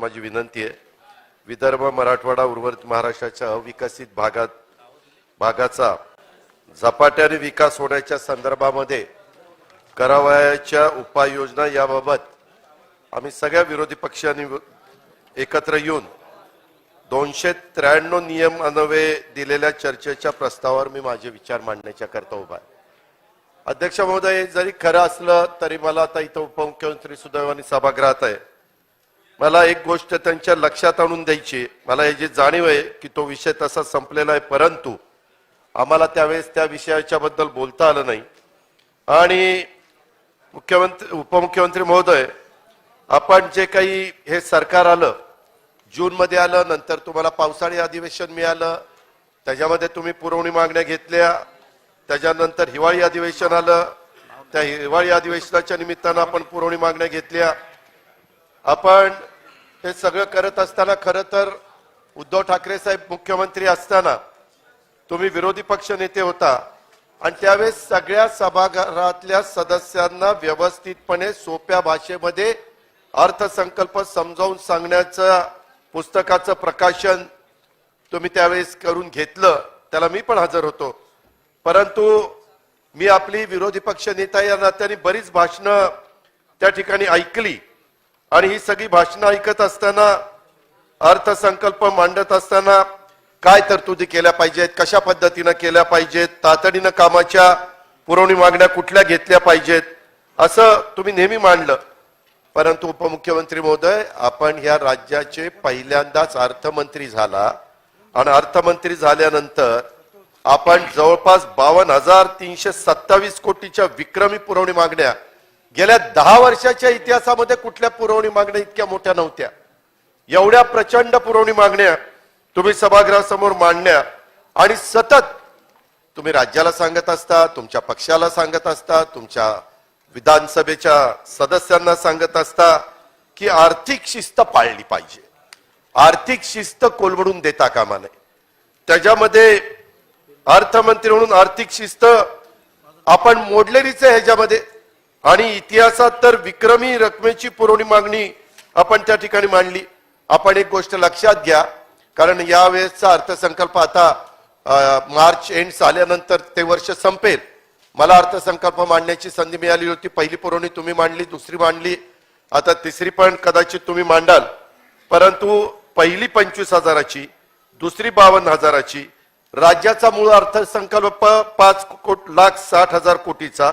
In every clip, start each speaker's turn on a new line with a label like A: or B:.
A: माझी विनंती आहे, विदर्भ मराठवाडा उर्वरित महाराष्ट्राच्या अविकसित भागाचा झपाट्याने विकास होण्याच्या संदर्भामध्ये करावयाच्या उपाययोजना याबाबत आम्ही सगळ्या विरोधी पक्षांनी एकत्र येऊन 293 नियम अन्वये दिलेल्या चर्चेच्या प्रस्तावावर मी माझे विचार मांडण्याच्या करता उभा आहे। अध्यक्ष महोदय, जरी खरं असलं तरी मला आता इथं उपमुख्यमंत्री सुदैवाने सभागृहात आहे, मला एक गोष्ट त्यांच्या लक्षात आणून द्यायची। मला याची जाणीव आहे की तो विषय तसा संपलेला आहे, परंतु आम्हाला त्यावेळेस त्या विषयाच्या बद्दल बोलता आलं नाही। आणि उपमुख्यमंत्री महोदय, आपण जे काही हे सरकार आलं, जून मध्ये आलं, नंतर तुम्हाला पावसाळी अधिवेशन मिळालं, त्याच्यामध्ये तुम्ही पुरवणी मागण्या घेतल्या, त्याच्यानंतर हिवाळी अधिवेशन आलं, त्या हिवाळी अधिवेशनाच्या निमित्तानं आपण पुरवणी मागण्या घेतल्या। आपण हे सगळं करत असताना खरं तर उद्धव ठाकरे साहेब मुख्यमंत्री असताना तुम्ही विरोधी पक्ष नेते होता आणि त्यावेळेस सगळ्या सभागृहातल्या सदस्यांना व्यवस्थितपणे सोप्या भाषेमध्ये अर्थसंकल्प समजावून सांगण्याचं पुस्तकाचं प्रकाशन तुम्ही त्यावेळेस करून घेतलं, त्याला मी पण हजर होतो। परंतु मी आपली विरोधी पक्ष नेता या नात्याने बरीच भाषणं त्या ठिकाणी ऐकली आणि ही सगळी भाषणं ऐकत असताना, अर्थसंकल्प मांडत असताना काय तरतुदी केल्या पाहिजेत, कशा पद्धतीनं केल्या पाहिजेत, तातडीनं कामाच्या पुरवणी मागण्या कुठल्या घेतल्या पाहिजेत, असं तुम्ही नेहमी मांडलं। परंतु उपमुख्यमंत्री महोदय, आपण ह्या राज्याचे पहिल्यांदाच अर्थमंत्री झाला आणि अर्थमंत्री झाल्यानंतर आपण जवळपास 52,327 कोटीच्या विक्रमी पुरवणी मागण्या, गेल्या 10 वर्षाच्या इतिहासामध्ये कुठल्या पुरवणी मागण्या इतक्या मोठ्या नव्हत्या। एवढ्या प्रचंड पुरवणी मागण्या तुम्ही सभागृहासमोर मांडण्या आणि सतत तुम्ही राज्याला सांगत असता, तुमच्या पक्षाला सांगत असता, तुमच्या विधानसभेच्या सदस्यांना सांगत असता की आर्थिक शिस्त पाळली पाहिजे, आर्थिक शिस्त कोलमडून देता कामा नये। त्याच्यामध्ये अर्थमंत्री म्हणून आर्थिक शिस्त आपण मोडलेलीच आहे ह्याच्यामध्ये, आणि इतिहासात तर विक्रमी रकमेची पुरवणी मागणी आपण त्या ठिकाणी मांडली। आपण एक गोष्ट लक्षात घ्या, कारण यावेळेसचा अर्थसंकल्प आता मार्च एंड झाल्यानंतर ते वर्ष संपेल। मला अर्थसंकल्प मांडण्याची संधी मिळाली होती, पहिली पुरवणी तुम्ही मांडली, दुसरी मांडली, आता तिसरी पण कदाचित तुम्ही मांडाल, परंतु पहिली 25,000ची, दुसरी 52,000ची, राज्याचा मूळ अर्थसंकल्प 5,60,000 कोटीचा,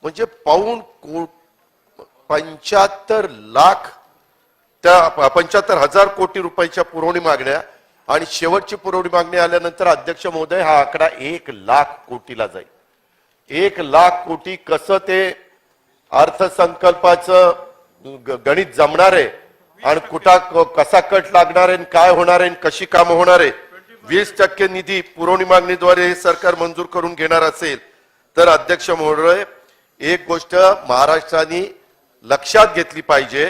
A: म्हणजे पाऊण 75 लाख, त्या 75,000 कोटी रुपयाच्या पुरवणी मागण्या, आणि शेवटची पुरवणी मागणी आल्यानंतर अध्यक्ष महोदय हा आकडा 1,00,000 कोटीला जाईल। 1,00,000 कोटी कसं ते अर्थसंकल्पाचं गणित जमणार आहे आणि कुठं कसा कट लागणार आहे, काय होणार आहे, कशी कामं होणार आहे। 20% निधी पुरवणी मागणीद्वारे हे सरकार मंजूर करून घेणार असेल तर अध्यक्ष महोदय, एक गोष्ट महाराष्ट्राने लक्षात घेतली पाहिजे,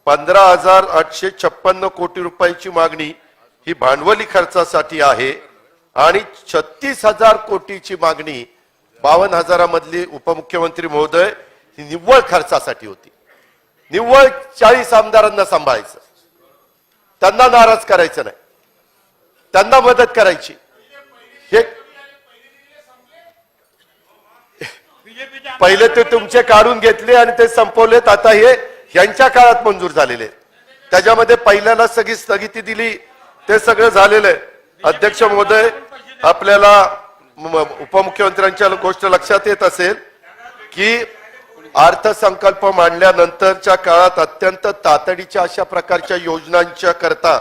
A: 15,856 कोटी रुपयाची मागणी ही भांडवली खर्चासाठी आहे आणि 36,000 कोटीची मागणी 52,000 मधली उपमुख्यमंत्री महोदय ही निव्वळ खर्चासाठी होती। निव्वळ 40 आमदारांना सांभाळायचं, त्यांना नाराज करायचं नाही, त्यांना मदत करायची। हे पहिले ते तुमचे काढून घेतले आणि ते संपवलेत, आता हे यांच्या काळात मंजूर झालेले, त्याच्यामध्ये पहिल्याला सगळी स्थगिती दिली, ते सगळं झालेलं आहे। अध्यक्ष महोदय, आपल्याला उपमुख्यमंत्र्यांच्या गोष्ट लक्षात येत असेल की अर्थसंकल्प मांडल्यानंतरच्या काळात अत्यंत तातडीच्या अशा प्रकारच्या योजनांच्या करता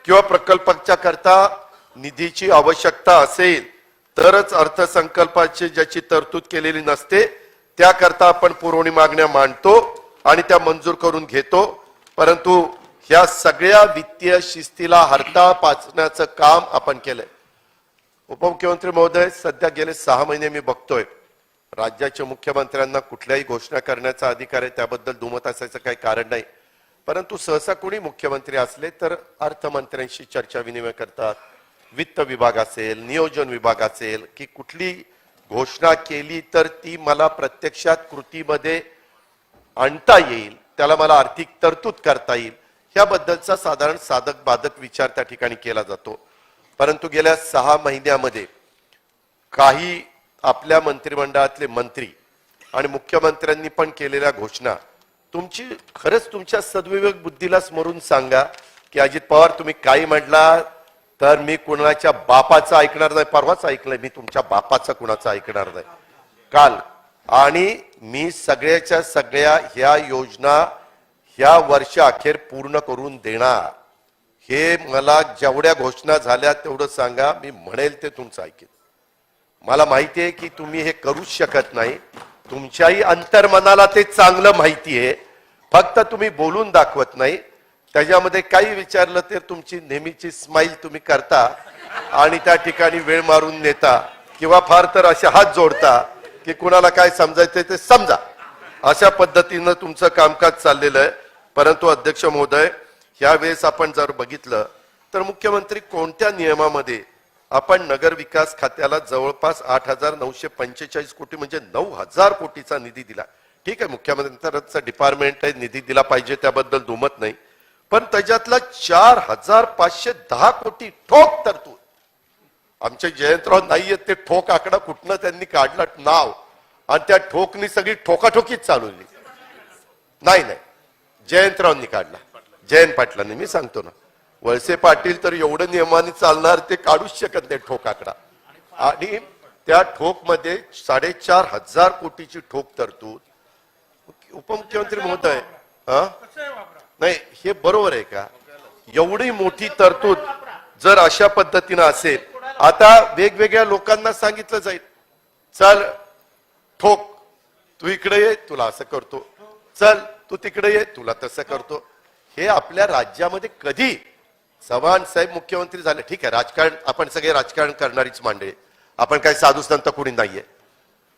A: किंवा प्रकल्पाच्या करता निधीची आवश्यकता असेल तरच अर्थसंकल्पाची ज्याची तरतूद केलेली नसते त्याकरता आपण पुरवणी मागण्या मांडतो आणि त्या मंजूर करून घेतो। परंतु ह्या सगळ्या वित्तीय शिस्तीला हरताळ पाचण्याचं काम आपण केलंय। उपमुख्यमंत्री महोदय, सध्या गेले 6 महिने मी बघतोय राज्याच्या मुख्यमंत्र्यांना कुठल्याही घोषणा करण्याचा अधिकार आहे, त्याबद्दल दुमत असायचं काही कारण नाही, परंतु सहसा कोणी मुख्यमंत्री असले तर अर्थमंत्र्यांशी चर्चा विनिमय करतात, वित्त विभाग असेल, नियोजन विभाग असेल, की कुठली घोषणा केली तर ती मला प्रत्यक्षात कृतीमध्ये आणता येईल, त्याला मला आर्थिक तरतूद करता येईल, ह्याबद्दलचा साधारण साधक बाधक विचार त्या ठिकाणी केला जातो. परंतु गेल्या 6 महिन्यामध्ये काही आपल्या मंत्रिमंडळातले मंत्री आणि मुख्यमंत्र्यांनी पण केलेल्या घोषणा तुमची खरंच तुमच्या सद्विवेक बुद्धीला स्मरून सांगा की अजित पवार तुम्ही काही म्हटला तर मी कुणाच्या बापाचं ऐकणार नाही. परवाच ऐकलंय मी तुमच्या बापाचं कुणाचं ऐकणार नाही काल. आणि मी सगळ्याच्या सगळ्या ह्या योजना ह्या वर्ष अखेर पूर्ण करून देणार. हे मला जेवढ्या घोषणा झाल्या तेवढं सांगा, मी म्हणेल ते तुमचं ऐकेन. मला माहिती आहे की तुम्ही हे करूच शकत नाही. तुमच्याही अंतर्मनाला ते चांगलं माहिती आहे, फक्त तुम्ही बोलून दाखवत नाही. त्याच्यामध्ये काही विचारलं तर तुमची नेहमीची स्माईल तुम्ही करता आणि त्या ठिकाणी वेळ मारून नेता किंवा फार तर असे हात जोडता की कुणाला काय समजायचं ते समजा. अशा पद्धतीनं तुमचं कामकाज चाललेलं आहे. परंतु अध्यक्ष महोदय, ह्यावेळेस आपण जर बघितलं तर मुख्यमंत्री कोणत्या नियमामध्ये आपण नगर विकास खात्याला जवळपास 8,945 कोटी म्हणजे 9,000 कोटीचा निधी दिला. ठीक आहे, मुख्यमंत्र्यांचं डिपार्टमेंट आहे, निधी दिला पाहिजे, त्याबद्दल दुमत नाही. पण त्याच्यातला 4,510 कोटी ठोक तरतूद. आमचे जयंतराव नाहीये ते ठोक आकडा कुठनं त्यांनी काढला नाव आणि त्या ठोकनी सगळी ठोकाठोकीच चालवली. नाही नाही, जयंतरावांनी काढला, जयंत पाटलांनी. मी सांगतो ना, वळसे पाटील तर एवढं नियमाने चालणार ते काढूच शकत नाही ठोक आकडा. आणि त्या ठोक मध्ये 4,500 कोटीची ठोक तरतूद. उपमुख्यमंत्री महोदय, नाही हे बरोबर आहे का? एवढी मोठी तरतूद जर अशा पद्धतीनं असेल, आता वेगवेगळ्या लोकांना सांगितलं जाईल, चल ठोक तू इकडे ये तुला असं करतो, चल तू तिकडे ये तुला तसं करतो. हे आपल्या राज्यामध्ये कधी चव्हाण साहेब मुख्यमंत्री झाले, ठीक आहे, राजकारण आपण सगळे राजकारण करणारीच मंडळी, आपण काही साधू संत कोणी नाहीये.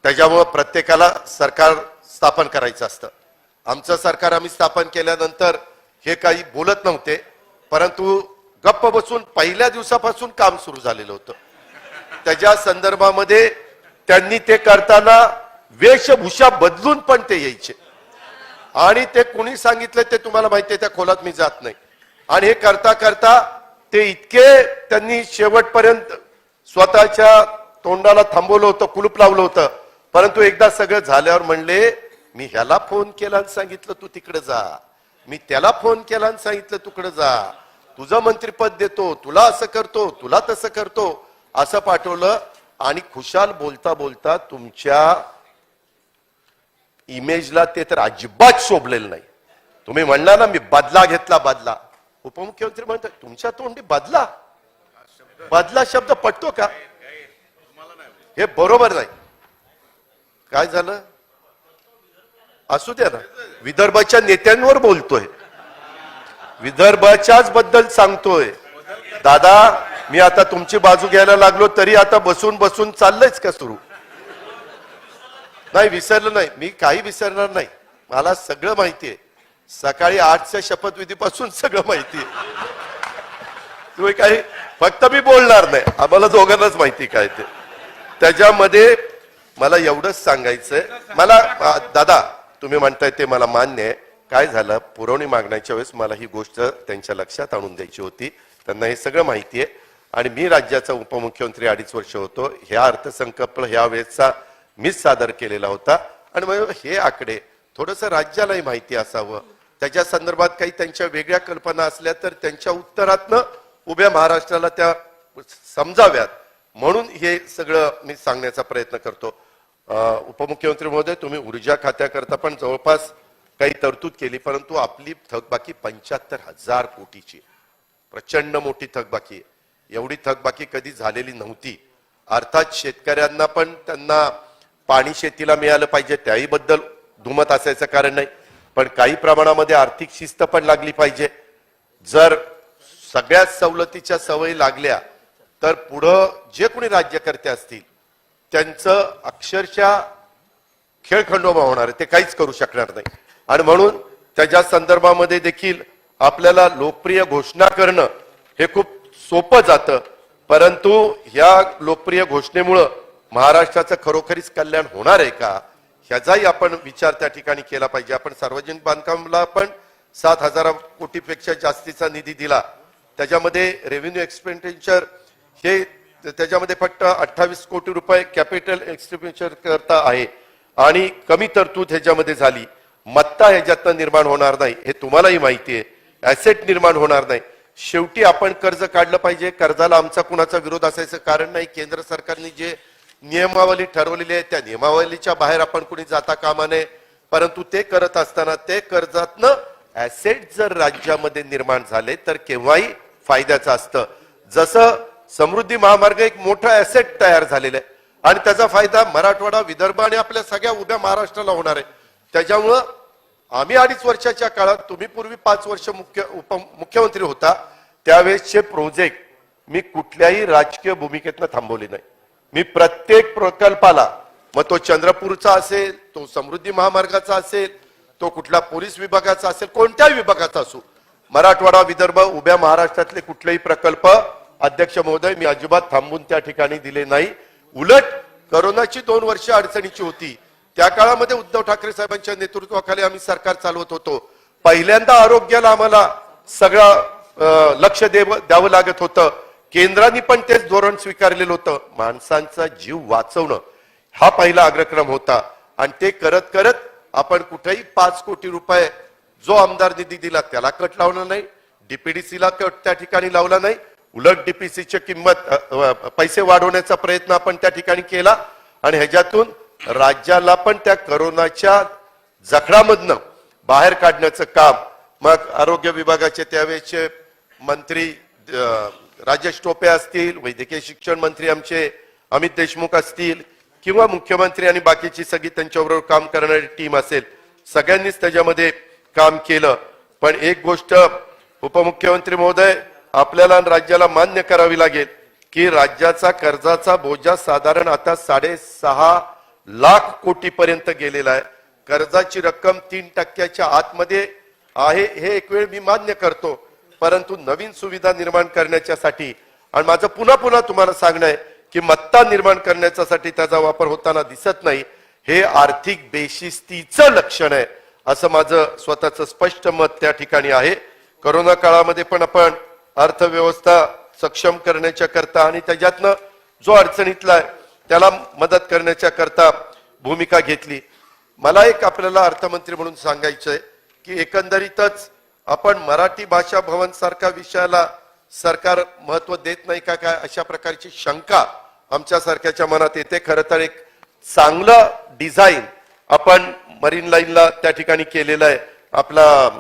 A: त्याच्यामुळे प्रत्येकाला सरकार स्थापन करायचं असतं. आमचं सरकार आम्ही स्थापन केल्यानंतर हे काही बोलत नव्हते, परंतु गप्प बसून पहिल्या दिवसापासून काम सुरू झालेलं होतं. त्याच्या संदर्भामध्ये त्यांनी ते करताना वेशभूषा बदलून पण ते यायचे आणि ते कोणी सांगितलं ते तुम्हाला माहिती आहे, त्या खोलात मी जात नाही. आणि हे करता करता ते इतके त्यांनी शेवटपर्यंत स्वतःच्या तोंडाला थांबवलं होतं, कुलूप लावलं होतं. परंतु एकदा सगळं झाल्यावर म्हणले, मी ह्याला फोन केला आणि सांगितलं तू तिकडे जा, मी त्याला फोन केला आणि सांगितलं तिकडे जा, तुझं मंत्रिपद देतो, तुला असं करतो, तुला तसं करतो, असं पाठवलं. आणि खुशाल बोलता बोलता तुमच्या इमेजला ते तर अजिबात शोभलेलं नाही. तुम्ही म्हणला ना मी बदला घेतला, बदला. उपमुख्यमंत्री म्हणतात तुमच्या तोंडी बदला, बदला शब्द पटतो का? हे बरोबर नाही. काय झालं असू द्या ना, विदर्भाच्या नेत्यांवर बोलतोय, विदर्भाच्याच बद्दल सांगतोय. दादा मी आता तुमची बाजू घ्यायला लागलो तरी आता बसून बसून चाललंयच का सुरू? नाही विसरलं नाही, मी काही विसरणार नाही. मला सगळं माहिती आहे, सकाळी 8च्या शपथविधीपासून सगळं माहिती आहे. तुम्ही काही फक्त मी बोलणार नाही, आम्हाला दोघांनाच माहिती काय ते. त्याच्यामध्ये मला एवढंच सांगायचंय, मला दादा तुम्ही म्हणताय ते मला मान्य आहे. काय झालं, पुरवणी मागण्याच्या वेळेस मला ही गोष्ट त्यांच्या लक्षात आणून द्यायची होती. त्यांना हे सगळं माहिती आहे आणि मी राज्याचा उपमुख्यमंत्री 2.5 वर्ष होतो. ह्या अर्थसंकल्प ह्या वेळेचा मीच सादर केलेला होता आणि मग हे आकडे थोडंसं राज्यालाही माहिती असावं, त्याच्या संदर्भात काही त्यांच्या वेगळ्या कल्पना असल्या तर त्यांच्या उत्तरातनं उभ्या महाराष्ट्राला त्या समजाव्यात, म्हणून हे सगळं मी सांगण्याचा प्रयत्न करतो. उपमुख्यमंत्री महोदय, तुम्ही ऊर्जा खात्याकरता पण जवळपास काही तरतूद केली, परंतु आपली थकबाकी 75,000 कोटीची, प्रचंड मोठी थकबाकी. एवढी थकबाकी कधी झालेली नव्हती. अर्थात शेतकऱ्यांना पण त्यांना पाणी शेतीला मिळालं पाहिजे, त्याही बद्दल दुमत असायचं कारण नाही, पण काही प्रमाणामध्ये आर्थिक शिस्त पण लागली पाहिजे. जर सगळ्याच सवलतीच्या सवयी लागल्या तर पुढं जे कोणी राज्यकर्ते असतील त्यांचं अक्षरशः खेळखंडोबा होणार आहे, ते काहीच करू शकणार नाही. आणि म्हणून त्याच्या संदर्भामध्ये देखील आपल्याला लोकप्रिय घोषणा करणं हे खूप सोपं जातं, परंतु ह्या लोकप्रिय घोषणेमुळं महाराष्ट्राचं खरोखरीच कल्याण होणार आहे का ह्याचाही आपण विचार त्या ठिकाणी केला पाहिजे. आपण सार्वजनिक बांधकामाला पण 7,000 कोटीपेक्षा जास्तीचा निधी दिला. त्याच्यामध्ये रेव्हेन्यू एक्सपेंडिचर हे त्याच्यामध्ये फक्त 28 कोटी रुपये कॅपिटल एक्सपेंडिचर करता आहे आणि कमी तरतूद ह्याच्यामध्ये झाली. मत्ता ह्याच्यातनं निर्माण होणार नाही हे तुम्हालाही माहिती आहे. ऍसेट निर्माण होणार नाही. शेवटी आपण कर्ज काढलं पाहिजे. कर्जाला आमचा कुणाचा विरोध असायचं कारण नाही. केंद्र सरकारने जे नियमावली ठरवलेली आहे त्या नियमावलीच्या बाहेर आपण कुणी जाता कामा नये. परंतु ते करत असताना ते कर्जातनं ऍसेट जर राज्यामध्ये निर्माण झाले तर केव्हाही फायद्याचं असतं. जसं समृद्धी महामार्ग एक मोठा ऍसेट तयार झालेला आहे आणि त्याचा फायदा मराठवाडा, विदर्भ आणि आपल्या सगळ्या उभ्या महाराष्ट्राला होणार आहे. त्याच्यामुळं आम्ही 2.5 वर्षाच्या काळात, तुम्ही पूर्वी 5 वर्ष उपमुख्यमंत्री होता, त्यावेळेसचे प्रोजेक्ट मी कुठल्याही राजकीय भूमिकेतनं थांबवले नाही. मी प्रत्येक प्रकल्पाला, मग तो चंद्रपूरचा असेल, तो समृद्धी महामार्गाचा असेल, तो कुठला पोलीस विभागाचा असेल, कोणत्याही विभागाचा असो, मराठवाडा, विदर्भ, उभ्या महाराष्ट्रातले कुठलेही प्रकल्प अध्यक्ष महोदय मी अजिबात थांबून त्या ठिकाणी दिले नाही. उलट करोनाची 2 वर्ष अडचणीची होती. त्या काळामध्ये उद्धव ठाकरे साहेबांच्या नेतृत्वाखाली आम्ही सरकार चालवत होतो. पहिल्यांदा आरोग्याला आम्हाला सगळं लक्ष द्यावं लागत होतं. केंद्राने पण तेच धोरण स्वीकारलेलं होतं. माणसांचा जीव वाचवणं हा पहिला अग्रक्रम होता आणि ते करत करत आपण कुठेही 5 कोटी रुपये जो आमदार निधी दिला त्याला कट लावला नाही. डीपीडीसीला कट त्या ठिकाणी लावला नाही. उलट डीपीसीची किंमत पैसे वाढवण्याचा प्रयत्न आपण त्या ठिकाणी केला आणि ह्याच्यातून राज्याला पण त्या करोनाच्या जखडामधनं बाहेर काढण्याचं काम, मग आरोग्य विभागाचे त्यावेळेचे मंत्री राजेश टोपे असतील, वैद्यकीय शिक्षण मंत्री आमचे अमित देशमुख असतील किंवा मुख्यमंत्री आणि बाकीची सगळी त्यांच्याबरोबर काम करणारी टीम असेल, सगळ्यांनीच त्याच्यामध्ये काम केलं. पण एक गोष्ट उपमुख्यमंत्री महोदय आपल्याला राज्याला मान्य करावी लागेल की राज्याचा कर्जाचा बोजा साधारण आता 6.5 लाख कोटी पर्यंत गेलेला आहे. कर्जाची रक्कम 3% आतमध्ये आहे हे एक वेळ मी मान्य करतो. परंतु नवीन सुविधा निर्माण करण्याच्यासाठी आणि माझं पुन्हा पुन्हा तुम्हाला सांगणं आहे की मत्ता निर्माण करण्यासाठी त्याचा वापर होताना दिसत नाही. हे आर्थिक बेशिस्तीचं लक्षण आहे असं माझं स्वतःचं स्पष्ट मत त्या ठिकाणी आहे. कोरोना काळामध्ये पण आपण अर्थव्यवस्था सक्षम करण्याच्या करता आणि त्याच्यातनं जो अडचणीतला आहे त्याला मदत करण्याच्या करता भूमिका घेतली. मला एक आपल्याला अर्थमंत्री म्हणून सांगायचं आहे की एकंदरीतच आपण मराठी भाषा भवन सारख्या विषयाला सरकार महत्व देत नाही का काय अशा प्रकारची शंका आमच्या सारख्याच्या मनात येते. खरं तर एक चांगलं डिझाईन आपण मरीन लाईनला त्या ठिकाणी केलेलं आहे. आपला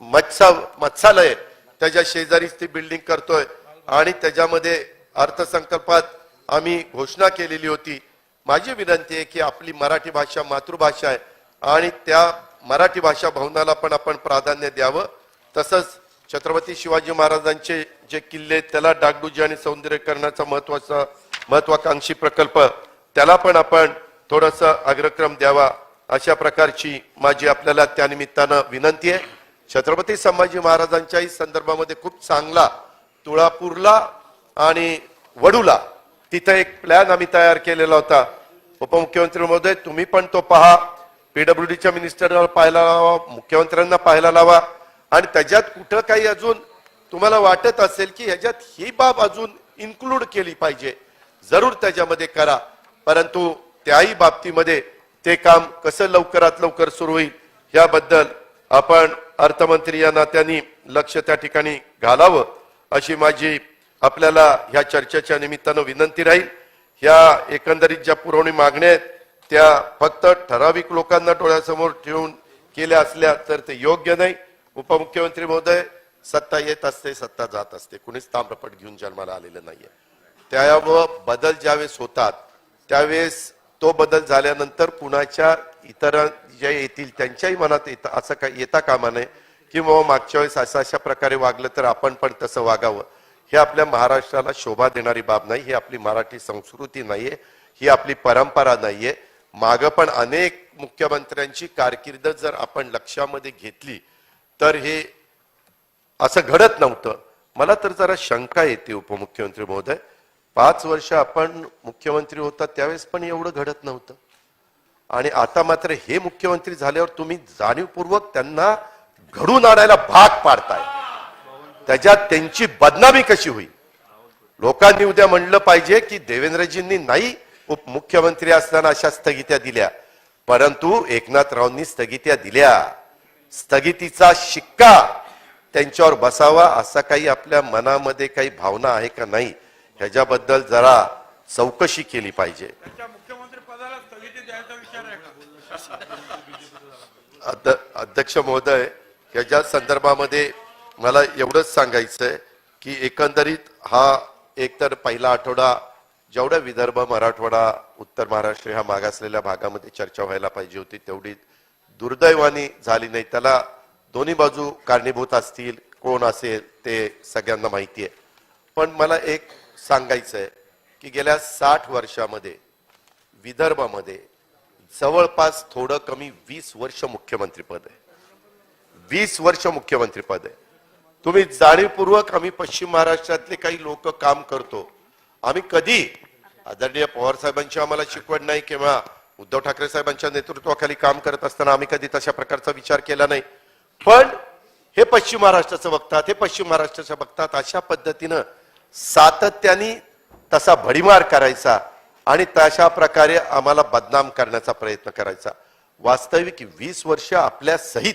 A: मत्स्यालय त्याच्या शेजारीच ती बिल्डिंग करतोय आणि त्याच्यामध्ये अर्थसंकल्पात आम्ही घोषणा केलेली होती. माझी विनंती आहे की आपली मराठी भाषा मातृभाषा आहे आणि त्या मराठी भाषा भवनाला पण आपण प्राधान्य द्यावं. तसंच छत्रपती शिवाजी महाराजांचे जे किल्ले त्याला डागडुजी आणि सौंदर्यीकरणाचा महत्वाकांक्षी प्रकल्प त्याला पण आपण थोडंसं अग्रक्रम द्यावा अशा प्रकारची माझी आपल्याला त्यानिमित्तानं विनंती आहे. छत्रपती संभाजी महाराजांच्याही संदर्भामध्ये खूप चांगला तुळापूरला आणि वडूला तिथं एक प्लॅन आम्ही तयार केलेला होता. उपमुख्यमंत्री महोदय तुम्ही पण तो पहा, पीडब्ल्यूडीच्या मिनिस्टरला पाहायला लावा, मुख्यमंत्र्यांना पाहायला लावा आणि त्याच्यात कुठं काही अजून तुम्हाला वाटत असेल की ह्याच्यात ही बाब अजून इन्क्लूड केली पाहिजे, जरूर त्याच्यामध्ये करा. परंतु त्याही बाबतीमध्ये ते काम कसं लवकरात लवकर सुरू होईल याबद्दल आपण अर्थमंत्री या नात्याने लक्ष त्या ठिकाणी घालावं अशी माझी आपल्याला ह्या चर्चेच्या निमित्तानं विनंती राहील. ह्या एकंदरीत ज्या पुरवणी मागण्या आहेत त्या फक्त ठराविक लोकांना डोळ्यासमोर ठेवून केल्या असल्या तर ते योग्य नाही. उपमुख्यमंत्री महोदय, सत्ता येत असते, सत्ता जात असते, कुणीच ताम्रपट घेऊन जन्माला आलेलं नाहीये. त्यावर बदल ज्यावेळेस होतात त्यावेळेस तो बदल झाल्यानंतर कुणाच्या इतर जे येतील त्यांच्याही मनात येतं असं काय येता कामा नये की मग मागच्या वेळेस अशा प्रकारे वागलं तर आपण पण तसं वागावं. हे आपल्या महाराष्ट्राला शोभा देणारी बाब नाही. ही आपली मराठी संस्कृती नाहीये, ही आपली परंपरा नाहीये. मागं पण अनेक मुख्यमंत्र्यांची कारकीर्द जर आपण लक्षामध्ये घेतली तर हे असं घडत नव्हतं. मला तर जरा शंका येते उपमुख्यमंत्री महोदय, 5 वर्ष आपण मुख्यमंत्री होता त्यावेळेस पण एवढं घडत नव्हतं आणि आता मात्र हे मुख्यमंत्री झाल्यावर तुम्ही जाणीवपूर्वक त्यांना घडून आणायला भाग पाडताय, त्याच्यात त्यांची बदनामी कशी होईल? लोकांनी उद्या म्हणलं पाहिजे की देवेंद्रजींनी नाही उपमुख्यमंत्री असताना अशा स्थगित्या दिल्या, परंतु एकनाथरावांनी स्थगित्या दिल्या. स्थगितीचा शिक्का त्यांच्यावर बसावा असा काही आपल्या मनामध्ये काही भावना आहे का नाही, ह्याच्याबद्दल जरा चौकशी केली पाहिजे.
B: मुख्यमंत्री पदाला स्थगिती द्यायचा विचार आहे का?
A: अध्यक्ष महोदय, याच्या संदर्भामध्ये मला एवढंच सांगायचंय की एकंदरीत हा एकतर पहिला आठवडा जेवढा विदर्भ, मराठवाडा, उत्तर महाराष्ट्र ह्या मागासलेल्या भागामध्ये चर्चा व्हायला पाहिजे होती तेवढी दुर्दैवाने झाली नाही. त्याला दोन्ही बाजू कारणीभूत असतील, कोण असेल ते सगळ्यांना माहिती आहे. पण मला एक सांगायचंय की गेल्या 60 वर्षामध्ये विदर्भामध्ये जवळपास थोडं कमी 20 वर्ष मुख्यमंत्रीपद आहे. 20 वर्ष मुख्यमंत्रीपद आहे. तुम्ही जाणीवपूर्वक आम्ही पश्चिम महाराष्ट्रातले काही लोक काम करतो, आम्ही कधी आदरणीय पवार साहेबांची आम्हाला शिकवण नाही किंवा उद्धव ठाकरे साहेबांच्या नेतृत्वाखाली काम करत असताना आम्ही कधी तशा प्रकारचा विचार केला नाही. पण हे पश्चिम महाराष्ट्राचं बघतात, हे पश्चिम महाराष्ट्राचं बघतात, अशा पद्धतीनं सातत्याने तसा भडीमार करायचा आणि तशा प्रकारे आम्हाला बदनाम करण्याचा प्रयत्न करायचा. वास्तविक 20 वर्ष आपल्या सहित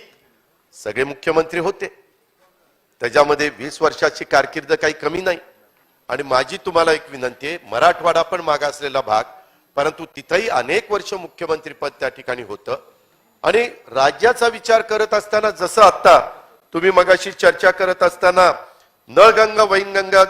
A: सगळे मुख्यमंत्री होते, त्याच्यामध्ये 20 वर्षाची कारकीर्द काही कमी नाही. आणि माझी तुम्हाला एक विनंती आहे, मराठवाडा पण मागासलेला भाग, परंतु तिथेही अनेक वर्ष मुख्यमंत्रीपद त्या ठिकाणी होतं. आणि राज्याचा विचार करत असताना जसं आता तुम्ही मगाशी चर्चा करत असताना नळगंगा वैनगंगा